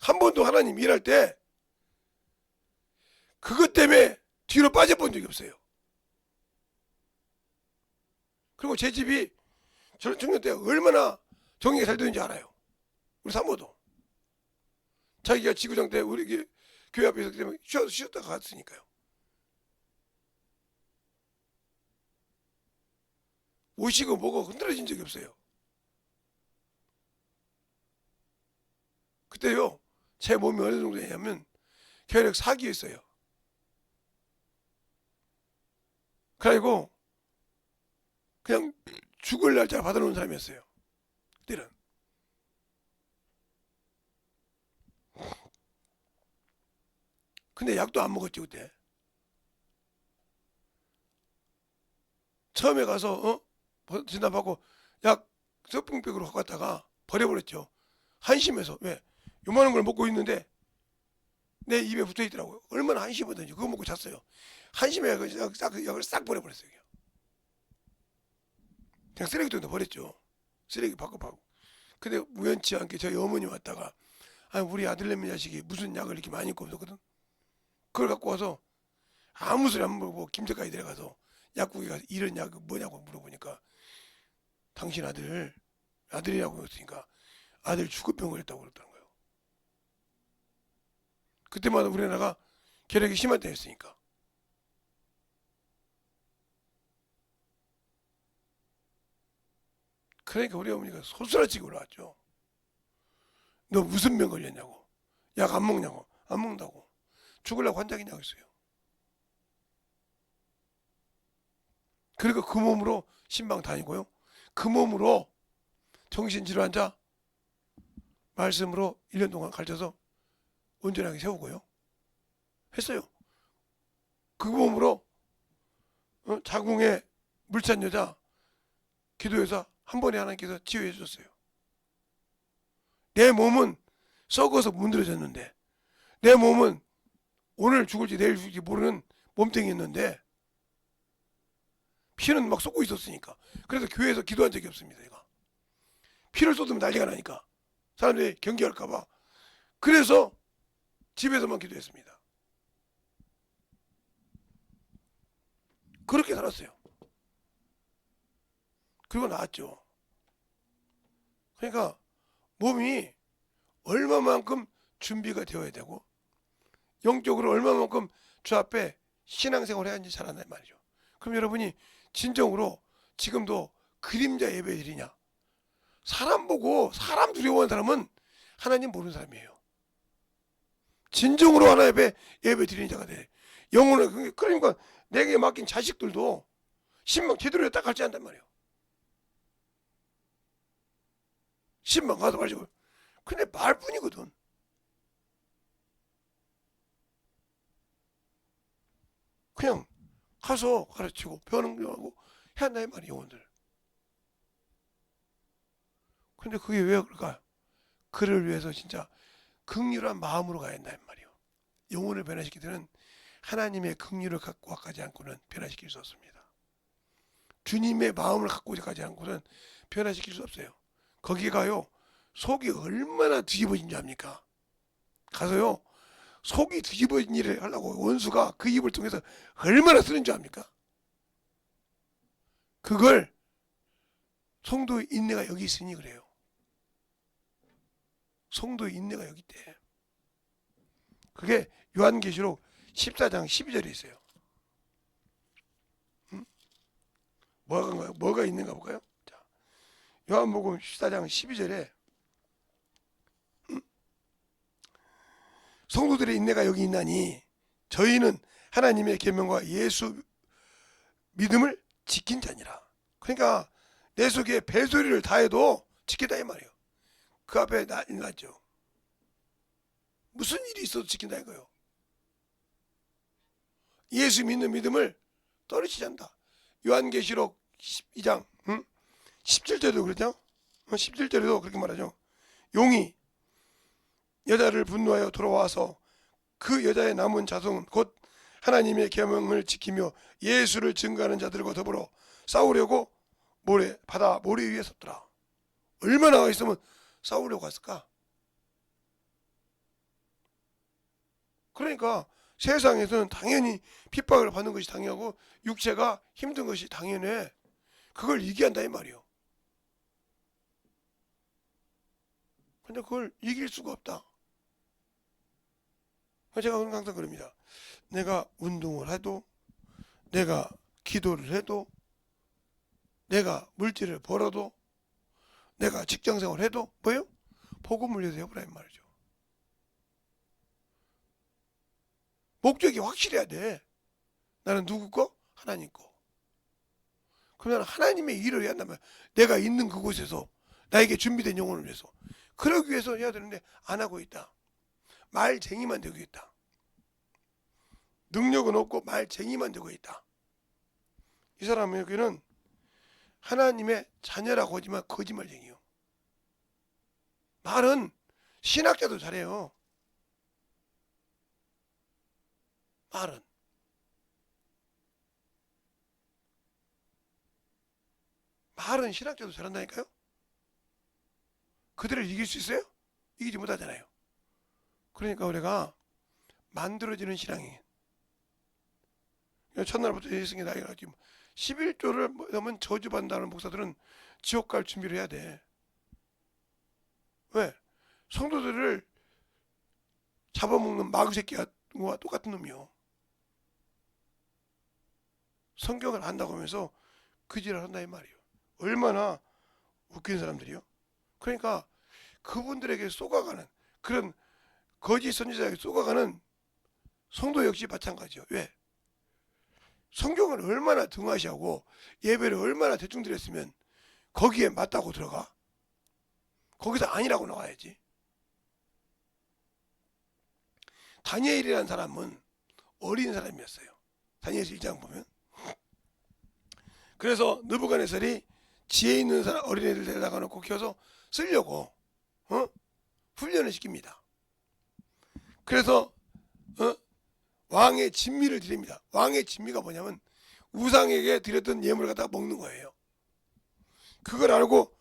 한 번도 하나님 일할 때 그것 때문에 뒤로 빠져본 적이 없어요. 그리고 제 집이 저는 청년 때 얼마나 정의가 잘 되는지 알아요. 우리 사모도 자기가 지구장 때 우리 교회 앞에서 쉬었다가 갔으니까요. 오시고 뭐고 흔들어진 적이 없어요. 그때요 제 몸이 어느 정도 되냐면 혈액 4기였어요. 그리고 그냥 죽을 날짜 받아놓은 사람이었어요. 그때는. 근데 약도 안 먹었지 그때. 처음에 가서 진단받고 약 서핑백으로 갖고 갔다가 버려버렸죠. 한심해서. 왜? 요만한 걸 먹고 있는데 내 입에 붙어있더라고요. 얼마나 한심하던지 그거 먹고 잤어요. 한심해 그 약을 싹 버려버렸어요. 그냥 쓰레기통에 버렸죠. 쓰레기 바꿔. 근데 우연치 않게 저희 어머니 왔다가 우리 아들내미 자식이 무슨 약을 이렇게 많이 입고 없었거든. 그걸 갖고 와서 아무 소리 안 물어보고 김제까지 데려가서 약국에 가서 이런 약 뭐냐고 물어보니까 당신 아들이라고 했으니까 아들 죽을 했다고 그랬다는 거예요. 그때마다 우리나라가 결핵이 심할 때였으니까. 그러니까 우리 어머니가 소스라치게 올라왔죠. 너 무슨 병 걸렸냐고. 약 안 먹냐고. 안 먹는다고. 죽으려고 환장이냐고 했어요. 그리고 그 몸으로 신방 다니고요. 그 몸으로 정신질환자 말씀으로 1년 동안 가르쳐서 온전하게 세우고요. 했어요. 그 몸으로 자궁에 물찬 여자 기도해서 한 번에 하나님께서 치유해 주셨어요. 내 몸은 썩어서 문드러졌는데, 내 몸은 오늘 죽을지 내일 죽을지 모르는 몸뚱이였는데 피는 막 쏟고 있었으니까. 그래서 교회에서 기도한 적이 없습니다. 제가 피를 쏟으면 난리가 나니까 사람들이 경계할까봐. 그래서 집에서만 기도했습니다. 그렇게 살았어요. 그리고 나았죠. 그러니까 몸이 얼마만큼 준비가 되어야 되고 영적으로 얼마만큼 주 앞에 신앙생활을 해야 하는지 잘 안단 말이죠. 그럼 여러분이 진정으로 지금도 그림자 예배 드리냐? 사람 보고 사람 두려워하는 사람은 하나님 모르는 사람이에요. 진정으로 하나님 앞에 예배 드리는 자가 돼. 영혼을. 그러니까 내게 맡긴 자식들도 신방 제대로 딱 갈지 않단 말이에요. 신방 가서 가지고. 근데 말뿐이거든. 그냥 가서 가르치고 배우는 해야 한다 이 말이에요. 영혼들. 근데 그게 왜 그럴까요? 그를 위해서 진짜 긍휼한 마음으로 가야 한다 이 말이에요. 영혼을 변화시킬 때는 하나님의 긍휼을 갖고 가지 않고는 변화시킬 수 없습니다. 주님의 마음을 갖고 가지 않고는 변화시킬 수 없어요. 거기 가요. 속이 얼마나 뒤집어진 줄 압니까? 가서요. 속이 뒤집어진 일을 하려고 원수가 그 입을 통해서 얼마나 쓰는 줄 압니까? 그걸 성도의 인내가 여기 있으니 그래요. 성도의 인내가 여기 있대. 그게 요한계시록 14장 12절에 있어요. 뭐가 있는가 볼까요? 자, 요한복음 14장 12절에 성도들의 인내가 여기 있나니 저희는 하나님의 계명과 예수 믿음을 지킨 자니라. 그러니까 내 속에 배소리를 다해도 지킨다 이 말이에요. 그 앞에 났죠. 무슨 일이 있어도 지킨다 이거예요. 예수 믿는 믿음을 떨어지지 않는다. 요한계시록 12장 17절에도 그러죠. 17절에도 그렇게 말하죠. 용이 여자를 분노하여 돌아와서 그 여자의 남은 자손은 곧 하나님의 계명을 지키며 예수를 증거하는 자들과 더불어 싸우려고 바다 모래 위에 섰더라. 얼마나 있으면 싸우려고 했을까? 그러니까 세상에서는 당연히 핍박을 받는 것이 당연하고 육체가 힘든 것이 당연해. 그걸 이기한다 이 말이요. 근데 그걸 이길 수가 없다. 제가 항상 그럽니다. 내가 운동을 해도, 내가 기도를 해도, 내가 물질을 벌어도, 내가 직장생활을 해도 뭐예요? 복음을 위해서 해보라 이 말이죠. 목적이 확실해야 돼. 나는 누구 거? 하나님 거. 그러면 하나님의 일을 해야 한다면 내가 있는 그곳에서 나에게 준비된 영혼을 위해서 그러기 위해서 해야 되는데 안 하고 있다. 말쟁이만 되고 있다. 능력은 없고 말쟁이만 되고 있다. 이 사람에게는 하나님의 자녀라고 하지만 거짓말쟁이요. 말은 신학자도 잘해요. 말은 신학자도 잘한다니까요. 그들을 이길 수 있어요? 이기지 못하잖아요. 그러니까 우리가 만들어지는 신앙이 첫날부터 예수님이 나이가 지금 11조를 넘은 저주받는다는 목사들은 지옥 갈 준비를 해야 돼. 왜? 성도들을 잡아먹는 마귀새끼와 똑같은 놈이요. 성경을 안다고 하면서 그 짓을 한다 이 말이에요. 얼마나 웃긴 사람들이요. 그러니까 그분들에게 쏘아가는 그런 거짓 선지자에게 쏘아가는 성도 역시 마찬가지요. 왜? 성경을 얼마나 등하시하고 예배를 얼마나 대충 드렸으면 거기에 맞다고 들어가? 거기서 아니라고 나와야지. 다니엘이라는 사람은 어린 사람이었어요. 다니엘서 1장 보면. 그래서 느부갓네살이 지혜 있는 사람 어린애들 데려다가 놓고 키워서 쓰려고 훈련을 시킵니다. 그래서 왕의 진미를 드립니다. 왕의 진미가 뭐냐면 우상에게 드렸던 예물을 갖다가 먹는 거예요. 그걸 알고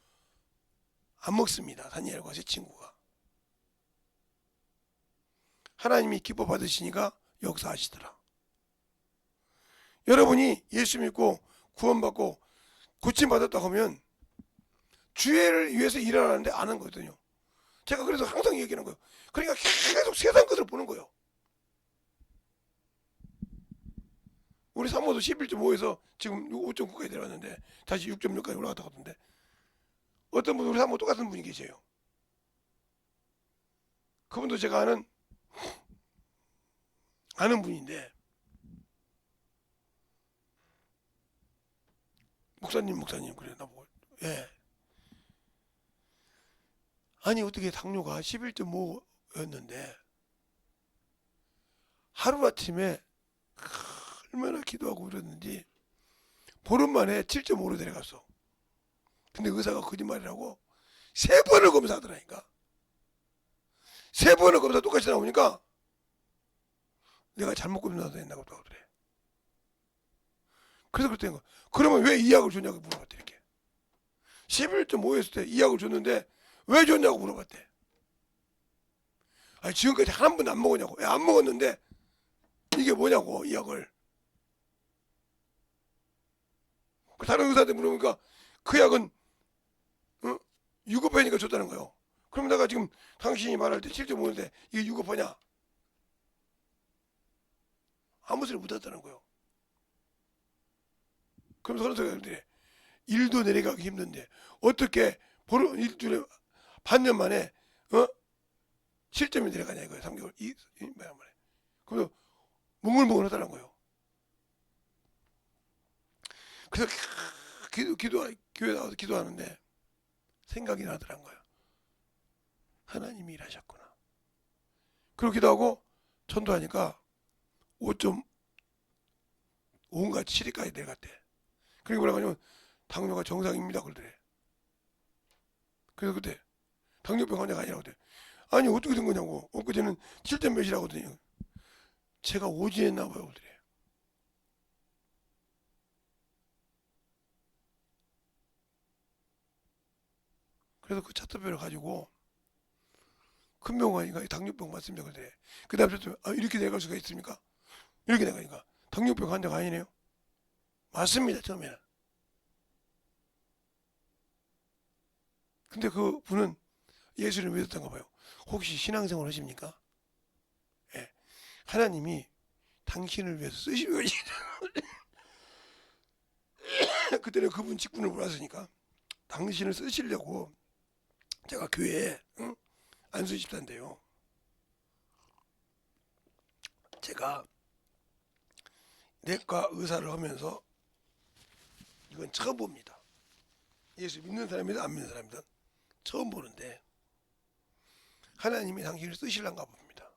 안 먹습니다. 다니엘과 제 친구가. 하나님이 기뻐 받으시니까 역사하시더라. 여러분이 예수 믿고 구원받고 고침받았다고 하면 주애를 위해서 일하는데 안 한 거거든요. 제가 그래서 항상 얘기하는 거예요. 그러니까 계속 세상 것을 보는 거예요. 우리 사모도 11.5에서 지금 5.9까지 내려왔는데 다시 6.6까지 올라갔다고 하던데 어떤 분 우리 사모 똑같은 분이 계세요. 그분도 제가 아는 분인데 목사님 그래 나보고 예. 아니 어떻게 당뇨가 11.5였는데 하루아침에 얼마나 기도하고 그랬는지 보름 만에 7.5로 내려갔어. 근데 의사가 거짓말이라고 3번을 검사하더라니까. 3번을 검사 똑같이 나오니까 내가 잘못 검사해서 했나 보다 그래. 그래서 그랬다는 거야. 그러면 왜 이 약을 줬냐고 물어봤대. 이렇게 11.5였을 때 이 약을 줬는데 왜 줬냐고 물어봤대. 아니 지금까지 한 번도 안 먹었냐고. 왜 안 먹었는데 이게 뭐냐고 이 약을. 다른 의사한테 물어보니까 그 약은 유급하니까 줬다는 거예요. 그럼 내가 지금 당신이 말할 때 7.5인데 이게 유급하냐? 아무 소리 못했다는 거예요. 그럼 그런 소리가 일도 내려가기 힘든데 어떻게 보름 일주일에 반년 만에 7점이 내려가냐 이거예요. 3개월 이 뭐야 말해. 그래서 몽글몽글하다는 거예요. 그래서 교회 나와서 기도하는데 생각이 나더란 거예요. 하나님이 일하셨구나. 그리고 기도하고 전도하니까 5.5인가 7위까지 내려갔대. 그리고 뭐라고 하냐면 당뇨가 정상입니다 그러더래. 그래서 그때 당뇨병 환자가 아니라고 그래. 아니 어떻게 된 거냐고. 엊그제는 7점 몇이라고 하더니 제가 오진했나 봐요 그러더래. 그래서 그 차트표를 가지고 큰 병원이니까 당뇨병 맞습니다 그러더래. 그 다음에 이렇게 내려갈 수가 있습니까? 이렇게 내가니까 당뇨병 환자가 아니네요. 맞습니다 처음에는. 근데 그 분은 예수를 믿었던가 봐요. 혹시 신앙생활 하십니까? 예. 하나님이 당신을 위해서 쓰시고 그때는 그분 직분을 몰랐으니까 당신을 쓰시려고 제가 교회에 안수 집사인데요. 제가 내과 의사를 하면서 이건 처음 봅니다. 예수 믿는 사람이든 안 믿는 사람이든 처음 보는데 하나님이 당신을 쓰실란가 봅니다.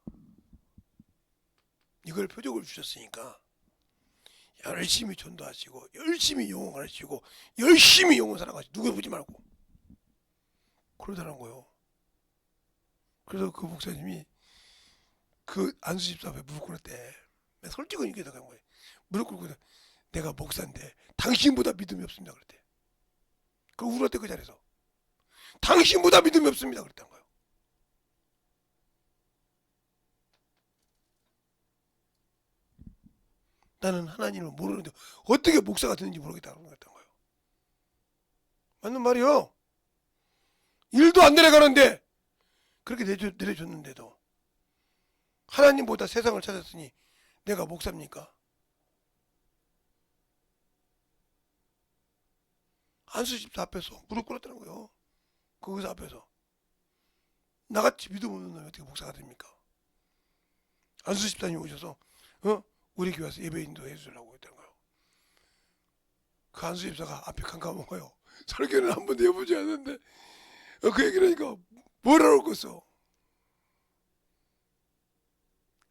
이걸 표적을 주셨으니까 열심히 전도하시고 열심히 영혼 가르치고 열심히 영혼 사랑하시고 누구 보지 말고 그러더라는 거예요. 그래서 그 목사님이 그 안수 집사 앞에 무릎 꿇었대. 솔직히 얘기하는 거예요. 무릎 꿇고 내가 목사인데 당신보다 믿음이 없습니다 그랬대. 그 울었대 그 자리에서. 당신보다 믿음이 없습니다 그랬다는 거예요. 나는 하나님을 모르는데 어떻게 목사가 되는지 모르겠다는 거예요. 맞는 말이요. 일도 안 내려가는데 그렇게 내려줬는데도 하나님보다 세상을 찾았으니 내가 목사입니까? 안수집사 앞에서 무릎 꿇었다는 거예요. 그 의사 앞에서. 나같이 믿음 없는 놈이 어떻게 목사가 됩니까? 안수 집사님이 오셔서 우리 교회 와서 예배 인도 해주려고 했던 거예요. 그 안수 집사가 앞에 깜깜한 거예요. 설교는 한 번도 해보지 않았는데 그 얘기를 하니까 뭐라고 그랬어.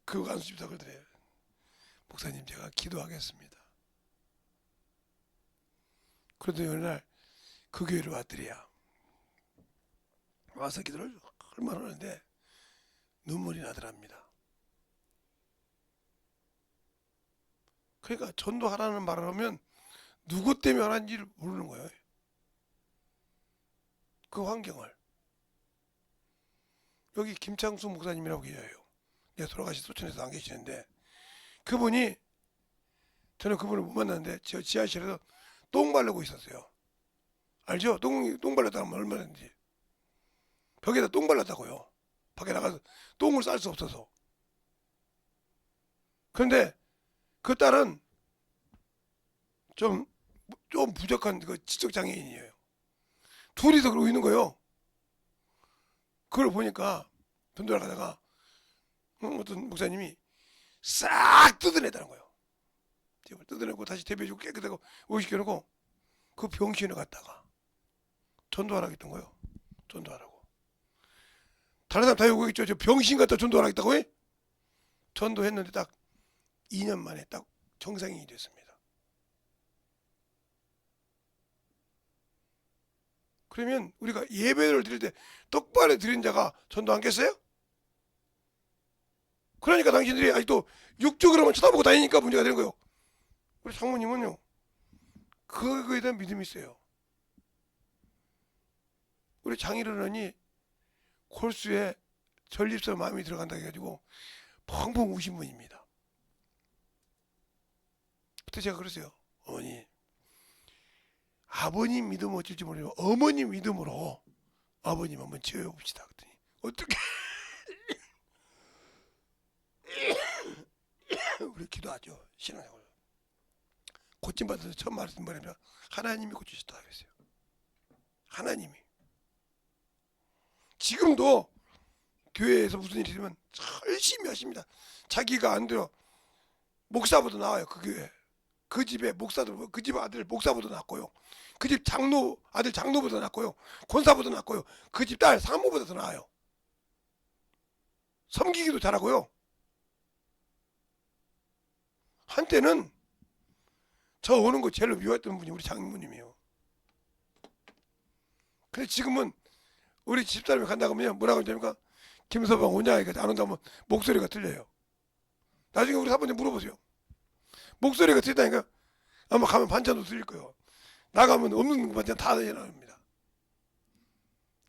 그 안수 집사가 그러더래요. 목사님 제가 기도하겠습니다. 그러더니 어느 날 그 교회를 왔더래야. 와서 기도를 얼마나 하는데 눈물이 나더랍니다. 그러니까 전도하라는 말을 하면 누구 때문에 하는지를 모르는 거예요. 그 환경을. 여기 김창수 목사님이라고 계셔요. 내가 돌아가신 소천에서 안 계시는데 그분이 저는 그분을 못 만났는데 저 지하실에서 똥 바르고 있었어요. 알죠? 똥 발랐다는 말 얼마나인지. 벽에다 똥 발랐다고요. 밖에 나가서 똥을 쌀 수 없어서. 그런데 그 딸은 좀 부족한 그 지적 장애인이에요. 둘이서 그러고 있는 거예요. 그걸 보니까 돈 돌아가다가 어떤 목사님이 싹 뜯어내다는 거예요. 집을 뜯어내고 다시 대비해주고 깨끗하고 오시켜놓고 그 병실에 갔다가 전도하라고 했던 거예요. 전도하라고. 다른 사람 다 요구 있죠. 저 병신 갖다 전도하라고 했다고 해? 전도했는데 딱 2년 만에 딱 정상인이 됐습니다. 그러면 우리가 예배를 드릴 때 똑바로 드린 자가 전도 하겠어요? 그러니까 당신들이 아직도 육적으로만 쳐다보고 다니니까 문제가 되는 거예요. 우리 장모님은요, 그거에 대한 믿음이 있어요. 우리 장인어른이 골수에 전립선 마음이 들어간다 해가지고 펑펑 우신 분입니다. 그때 제가 그랬어요. 어머니, 아버님 믿음 어쩔지 모르지만 어머님 믿음으로 아버님 한번 지어봅시다. 그랬더니 어떻게 우리 기도하죠. 신앙생활. 고침받아서 처음 말했던 뭐냐면 하나님이 고치셨다 그랬어요. 하나님이. 지금도 교회에서 무슨 일이 있으면 열심히 하십니다. 자기가 안 돼요. 목사보다 나와요. 그 교회. 그 집에 목사들, 그 집 아들 목사보다 낫고요. 그 집 장로 아들 장로보다 낫고요. 권사보다 낫고요. 그 집 딸 사모보다 더 나아요. 섬기기도 잘하고요. 한때는 저 오는 거 제일 미워했던 분이 우리 장모님이에요. 근데 지금은 우리 집사람이 간다고 하면 뭐라고 하냐니까 김서방 오냐 이렇게 안 온다면 목소리가 틀려요. 나중에 우리 사모님 물어보세요. 목소리가 틀리다니까 아마 가면 반찬도 틀릴 거예요. 나가면 없는 반찬 다 나옵니다.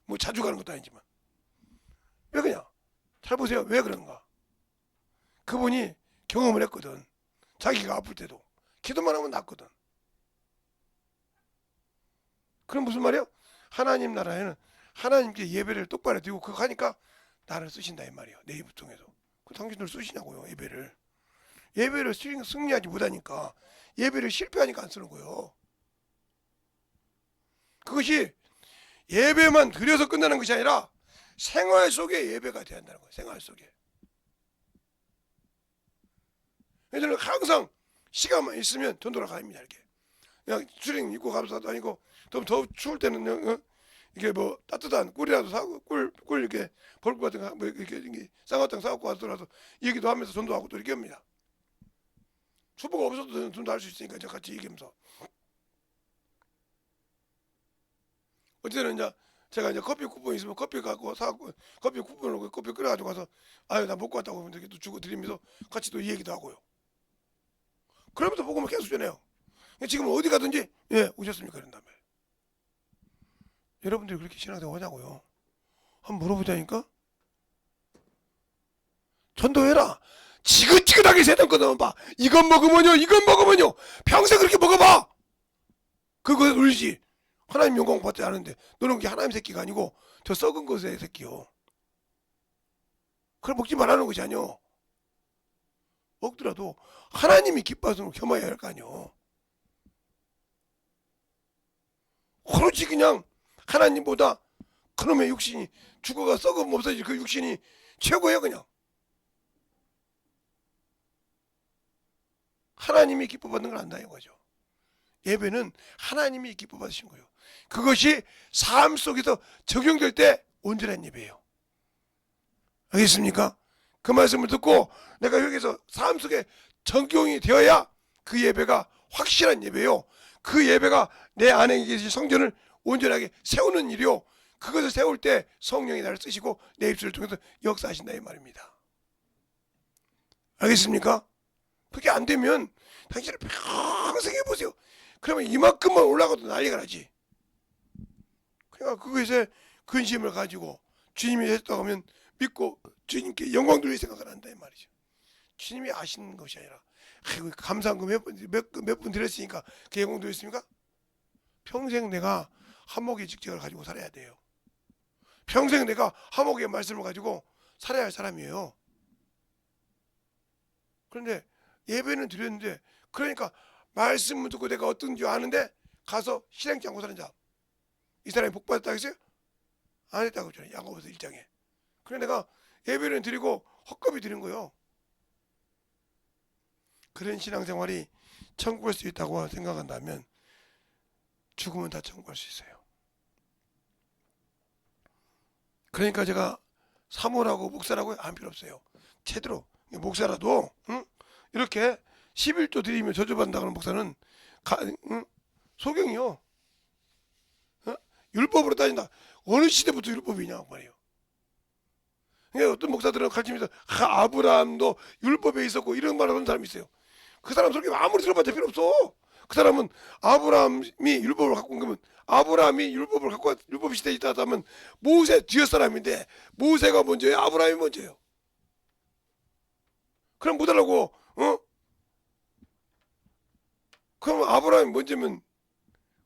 뭐 자주 가는 것도 아니지만. 왜 그냥? 잘 보세요. 왜 그런가? 그분이 경험을 했거든. 자기가 아플 때도 기도만 하면 낫거든. 그럼 무슨 말이야? 하나님 나라에는 하나님께 예배를 똑바로 드리고 그거 하니까 나를 쓰신다 이 말이에요. 내 입을 통해서. 그 당신들 쓰시냐고요. 예배를 승리하지 못하니까 예배를 실패하니까 안 쓰는 거예요. 그것이 예배만 드려서 끝나는 것이 아니라 생활 속에 예배가 돼야 한다는 거예요. 생활 속에. 얘들은 항상 시간만 있으면 돈 돌아갑니다. 이렇게 그냥 주링 입고 가면서 다니고 좀 더 추울 때는 이게 뭐 따뜻한 꿀이라도 사고 꿀 이렇게 벌꿀 같은 거 뭐 이렇게 쌍화탕 사갖고 와서라도 얘기도 하면서 전도하고 또 이렇게 합니다. 수보가 없어도 전도 할 수 있으니까 이제 같이 얘기하면서 어쨌든 이제 제가 이제 커피 쿠폰 있으면 커피 갖고 사갖고 커피 쿠폰으로 커피 끓여가지고 가서 아유 나 먹고 왔다고 하면 또 주고 드리면서 같이 또 얘기도 하고요. 그러면서 복음을 계속 전해요. 지금 어디 가든지 오셨습니까? 그런 다음에 여러분들이 그렇게 신앙생활 하냐고요. 한번 물어보자니까. 전도해라. 지긋지긋하게 세상 거다 봐. 이건 먹으면요. 평생 그렇게 먹어봐. 그거 울지. 하나님 영광 받지 않은데 너는 그게 하나님 새끼가 아니고 저 썩은 것의 새끼요. 그걸 먹지 말라는 것이 아니오. 먹더라도 하나님이 기뻐서 겸해야 할 거 아니오. 그렇지 그냥 하나님보다 그놈의 육신이 죽어가 썩으면 없어지지. 그 육신이 최고예요. 그냥 하나님이 기뻐 받는 걸 안다 이거죠. 예배는 하나님이 기뻐 받으신 거예요. 그것이 삶 속에서 적용될 때 온전한 예배예요. 알겠습니까? 그 말씀을 듣고 내가 여기서 삶 속에 적용이 되어야 그 예배가 확실한 예배요. 그 예배가 내 안에 계신 성전을 온전하게 세우는 일이요. 그것을 세울 때 성령이 나를 쓰시고 내 입술을 통해서 역사하신다 이 말입니다. 알겠습니까? 그게 안 되면 당신은 평생 해보세요. 그러면 이만큼만 올라가도 난리가 나지. 그러니까 그것에 근심을 가지고 주님이 했다고 하면 믿고 주님께 영광 돌릴 생각을 한다 이 말이죠. 주님이 아시는 것이 아니라 아이고 감사한 거 몇 분 드렸으니까 그 영광 돌렸습니까? 평생 내가 한목의 직책을 가지고 살아야 돼요. 평생 내가 한목의 말씀을 가지고 살아야 할 사람이에요. 그런데 예배는 드렸는데 그러니까 말씀을 듣고 내가 어떤 줄 아는데 가서 실행치 않고 사는 자, 이 사람이 복 받았다 했어요? 안 했다고 그러잖아요. 야고보서 1장에. 그래 내가 예배를 드리고 헛겁이 드린 거예요. 그런 신앙생활이 천국 갈 수 있다고 생각한다면 죽으면 다 천국 갈 수 있어요. 그러니까 제가 사모라고 목사라고 안 필요 없어요. 제대로 목사라도 이렇게 11조 드리면 저주받는다는 목사는 소경이요. 율법으로 따진다. 어느 시대부터 율법이냐고 말이에요. 그러니까 어떤 목사들은 가르치면서 아브라함도 율법에 있었고 이런 말을 하는 사람이 있어요. 그 사람 설교 아무리 들어봐도 필요 없어. 그 사람은 아브라함이 율법을 갖고 온 거면 아브라함이 율법을 갖고 율법 시대에 있다 하면 모세 뒤에 사람인데 모세가 먼저예요? 아브라함이 먼저예요? 그럼 못 하려고 그럼 아브라함이 먼저면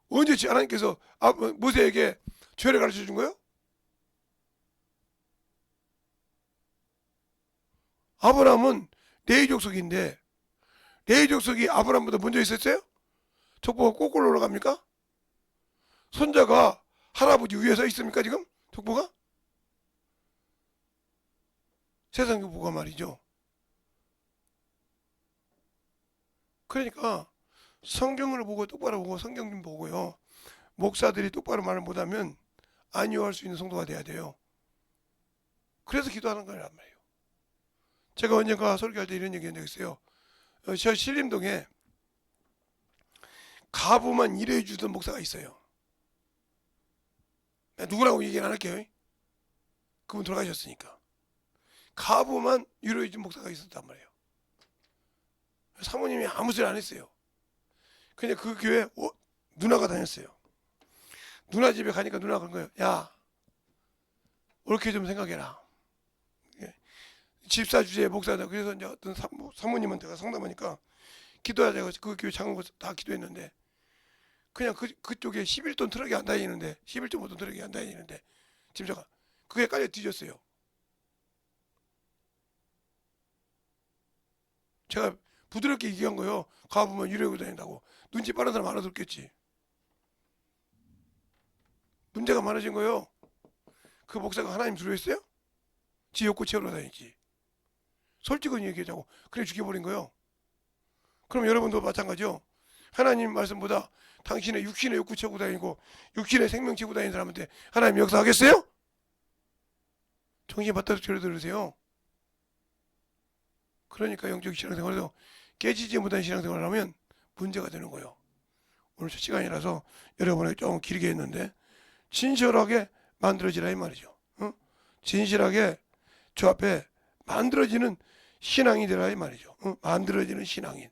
언제 하나님께서 모세에게 죄를 가르쳐 준 거예요? 아브라함은 레위 족속인데 레위 족속이 아브라함보다 먼저 있었어요? 족보가 거꾸로 올라갑니까? 손자가 할아버지 위에 서 있습니까 지금? 족보가? 세상 족보가 말이죠. 그러니까 성경을 보고 똑바로 보고 성경 좀 보고요. 목사들이 똑바로 말을 못하면 안위할 수 있는 성도가 돼야 돼요. 그래서 기도하는 거란 말이에요. 제가 언젠가 설교할 때 이런 얘기 한 적 있어요. 저 신림동에 가부만 일해 주던 목사가 있어요. 누구라고 얘기는 안 할게요. 그분 돌아가셨으니까. 가부만 위로해 준 목사가 있었단 말이에요. 사모님이 아무 소리 안 했어요. 그냥 그 교회 누나가 다녔어요. 누나 집에 가니까 누나가 그런 거예요. 야, 옳게 좀 생각해라. 집사 주제에 목사다. 그래서 이제 어떤 사모님한테 상담하니까 기도하자고 그 교회 장로 다 기도했는데 그냥 그쪽에 11톤 트럭이 안 다니는데 11.5톤 트럭이 안 다니는데 집사가 그게 깔려 뒤졌어요. 제가 부드럽게 얘기한 거예요. 가보면 유료고 다닌다고. 눈치 빠른 사람 알아듣겠지. 문제가 많아진 거예요. 그 목사가 하나님 두려워했어요? 지 욕구 채우러 다니지. 솔직히 얘기하자고. 그래 죽여버린 거예요. 그럼 여러분도 마찬가지요. 하나님 말씀보다 당신의 육신의 욕구 채우고 다니고 육신의 생명 채우고 다니는 사람한테 하나님 역사하겠어요? 정신 바짝 차려 들으세요. 그러니까 영적 신앙생활에서 깨지지 못한 신앙생활을 하면 문제가 되는 거예요. 오늘 첫 시간이라서 여러분에게 조금 길게 했는데 진실하게 만들어지라 이 말이죠. 진실하게 주 앞에 만들어지는 신앙이 되라 이 말이죠. 만들어지는 신앙인.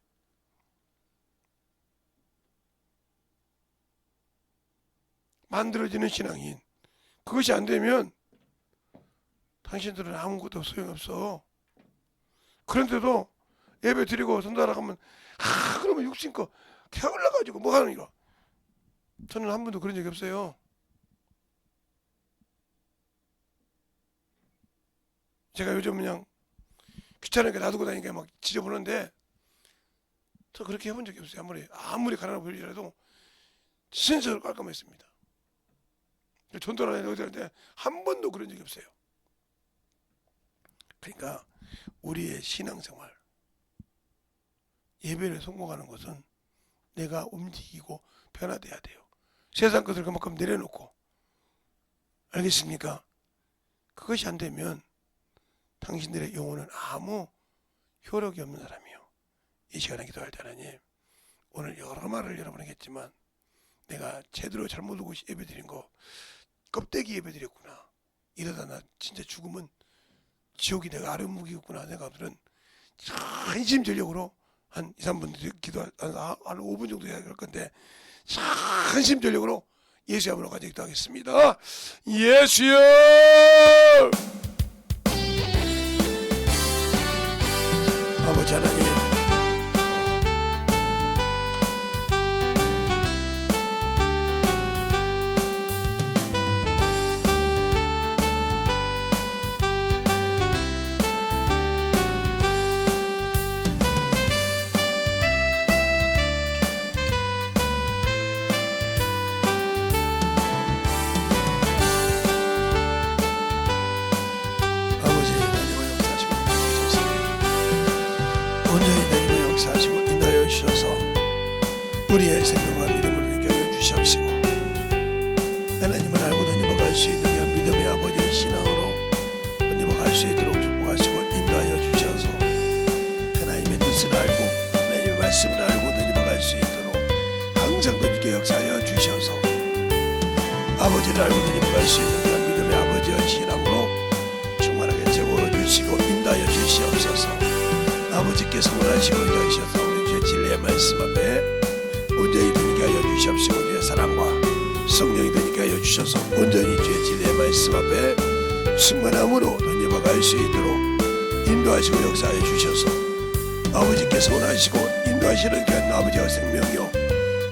만들어지는 신앙인. 그것이 안 되면 당신들은 아무것도 소용없어. 그런데도 예배 드리고 선다라 하면 그러면 육신껏 게을러가지고 뭐 하는 이거. 저는 한 번도 그런 적이 없어요. 제가 요즘 그냥 귀찮으니까 놔두고 다니니까 막 지저분한데 저 그렇게 해본 적이 없어요. 아무리 가난해 보이더라도 신세로 깔끔했습니다. 전도를 안 하는데 한 번도 그런 적이 없어요. 그러니까 우리의 신앙생활, 예배를 성공하는 것은 내가 움직이고 변화돼야 돼요. 세상 것을 그만큼 내려놓고, 알겠습니까? 그것이 안 되면 당신들의 영혼은 아무 효력이 없는 사람이요. 이 시간에 기도할 때 하나님, 오늘 여러 말을 여러분에게 했지만 내가 제대로 잘못 오고 예배드린 거 껍데기 예배드렸구나. 이러다 나 진짜 죽으면 지옥이 내가 아랫목이겠구나. 내가 오늘은 한심전력으로 한 2, 3분 기도 한 5분 정도 해야 할 건데 한심전력으로 예수 한번 가져 기도하겠습니다. 예수여! 아버지 하나님, 온전히 내리고 역사하시고 인도하여 주셔서 우리의 생명과 믿음을 느껴 주시옵시고, 하나님을 알고 던져갈 수 있는 그 믿음의 아버지의 신앙으로 던져갈 수 있도록 축복하시고 인도하여 주셔서, 하나님의 뜻을 알고 하나님의 말씀을 알고 던져갈 수 있도록 항상 던지게 역사하여 주셔서, 아버지를 알고 던져갈 수 있는 그 믿음의 아버지의 신앙으로 충만하게 채워주시고 인도하여 주시옵소서. 아버지께서 원하시고 인도하셔서 우리 주의 진리의 말씀 앞에 온전히 되게 하여 주시옵시고, 주의 사랑과 성령이 되게 하여 주셔서 온전히 주의 진리의 말씀 앞에 충만함으로 던져박을 수 있도록 인도하시고 역사하여 주셔서, 아버지께서 원하시고 인도하시는 그 아버지와 생명이요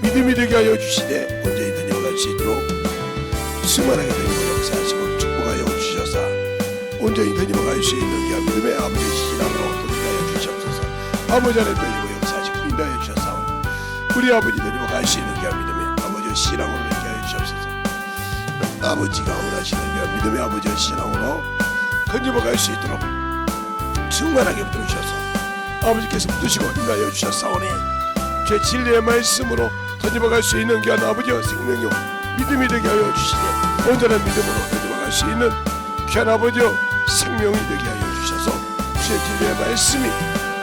믿음이 되게 하여 주시되 온전히 던져박을 수 있도록 충만하게 던지고 역사하시고 축복하여 주셔서 온전히 던져박을 수 있는 그 믿음의 아버지의 신앙으로 아버지 하나님 던지고 역사하시고 인도하여 주셔서 우리 아버지 던지고 갈 수 있는 그 믿음의 아버지의 신앙으로 이렇게 하여 주옵소서. 아버지가 원하시는 그 믿음의 아버지의 신앙으로 던지고 갈 수 있도록 충만하게 붙들으셔서 아버지께서 붙드시고 인도하여 주셨사오니, 제 진리의 말씀으로 던지고 갈 수 있는 그 아버지의 생명요 믿음이 되게 하여 주시되 온전한 믿음으로 던지고 갈 수 있는 귀한 아버지의 생명이 되게 하여 주셔서 제 진리의 말씀이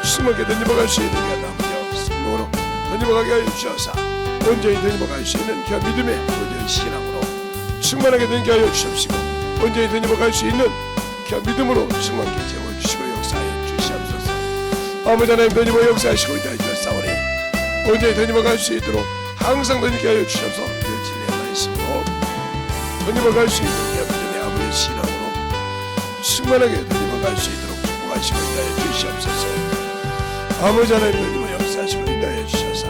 숨하게 던져박을 수 있는 게 아버지의 생명으로 던져박게 하여 주셔서 온전히 던져박을 수 있는 그 믿음의 아버지의 신앙으로 충만하게 던지게 하여 주시옵시고, 온전히 던져박을 수 있는 그 믿음으로 충만하게 채워주시고 역사하여 주시옵소서. 아버지 하나님 던져박 역사하시고 인도하여 주셨사오니 온전히 던져박을 수 있도록 항상 던지게 하여 주셔서 그 진리의 말씀으로 던져박을 수 있는 그 믿음의 아버지의 신앙으로 충만하게 던져박을 수 있도록 축복하시고 인도하여 주시옵소서. 아버지 하나님 던지고 역사하시고 인도하여 주셔서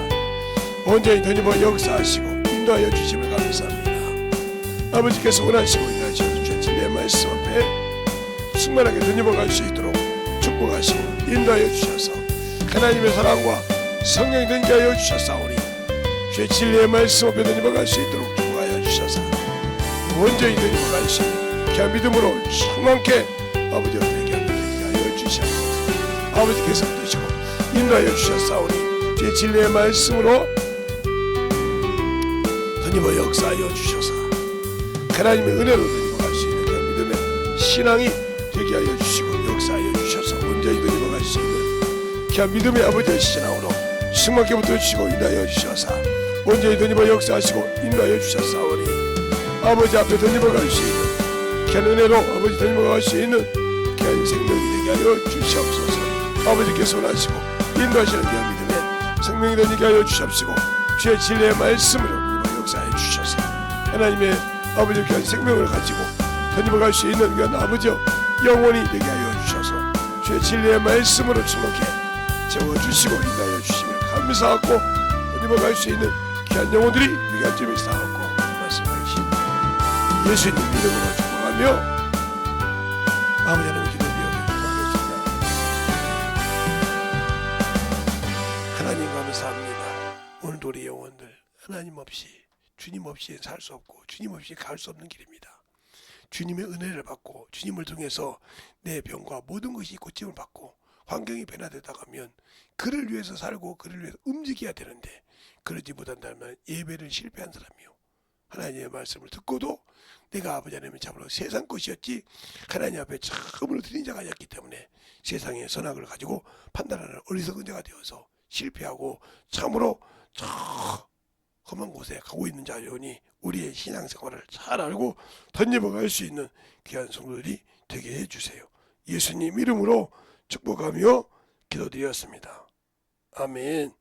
온전히 던지고 역사하시고 인도하여 주심을 감사합니다. 아버지께서 원하시고 인도하시고 주신 진리의 말씀 앞에 충만하게 던지고 갈 수 있도록 축복하시고 인도하여 주셔서 하나님의 사랑과 성령이 던지게 하여 주셨사오니, 주의 진리의 말씀 앞에 던지고 갈 수 있도록 축복하여 주셔서 온전히 던지고 갈 수 있는 그 믿음으로 충만케 아버지와 되게 하여 주시옵소서. 아버지께서 드시고 인도하여 주셨사오니 주의 진리의 말씀으로 던지고 역사하여 주셔서 하나님의 은혜로 던지고 갈 수 있는 그 믿음의 신앙이 되게 하여 주시고 역사하여 주셔서 온전히 던지고 갈 수 있는 그 믿음의 아버지의 신앙으로 승막게 붙어주시고 인도하여 주셔서 온전히 던지고 역사하시고 인도하여 주셨사오니, 아버지 앞에 던지고 갈 수 있는 그 은혜로 아버지 던지고 갈 수 있는 그 생명이 되게 하여 주시옵소서. 아버지께서 원하시고 인도하시는 그 믿음에 생명이 되게 하여 주시옵시고, 주의 진리의 말씀으로 역사해 주셔서 하나님의 아버지의 귀한 생명을 가지고 던지고 갈 수 있는 그 아버지 영원히 되게 하여 주셔서 주의 진리의 말씀으로 충만케 채워주시고 인도하여 주심을 감사하고 던지고 갈 수 있는 귀한 영혼들이 되게 할 점이 있사옵고 말씀하신 예수님 이름으로 축복하며 아버지 하나님 기도드려 기도하겠습니다. 하나님 감사합니다. 오늘도 우리 영혼들 하나님 없이 주님 없이 살 수 없고 주님 없이 갈 수 없는 길입니다. 주님의 은혜를 받고 주님을 통해서 내 병과 모든 것이 고침을 받고 환경이 변화되다 가면 그를 위해서 살고 그를 위해서 움직여야 되는데 그러지 못한다면 예배를 실패한 사람이요. 하나님의 말씀을 듣고도 내가 아버지 하나님의 참으로 세상 것이었지 하나님 앞에 처음으로 드린 자가 아니었기 때문에 세상의 선악을 가지고 판단하는 어리석은 자가 되어서 실패하고 참으로 저 험한 곳에 가고 있는 자여니 우리의 신앙생활을 잘 알고 던져먹을 수 있는 귀한 성도들이 되게 해주세요. 예수님 이름으로 축복하며 기도드렸습니다. 아멘.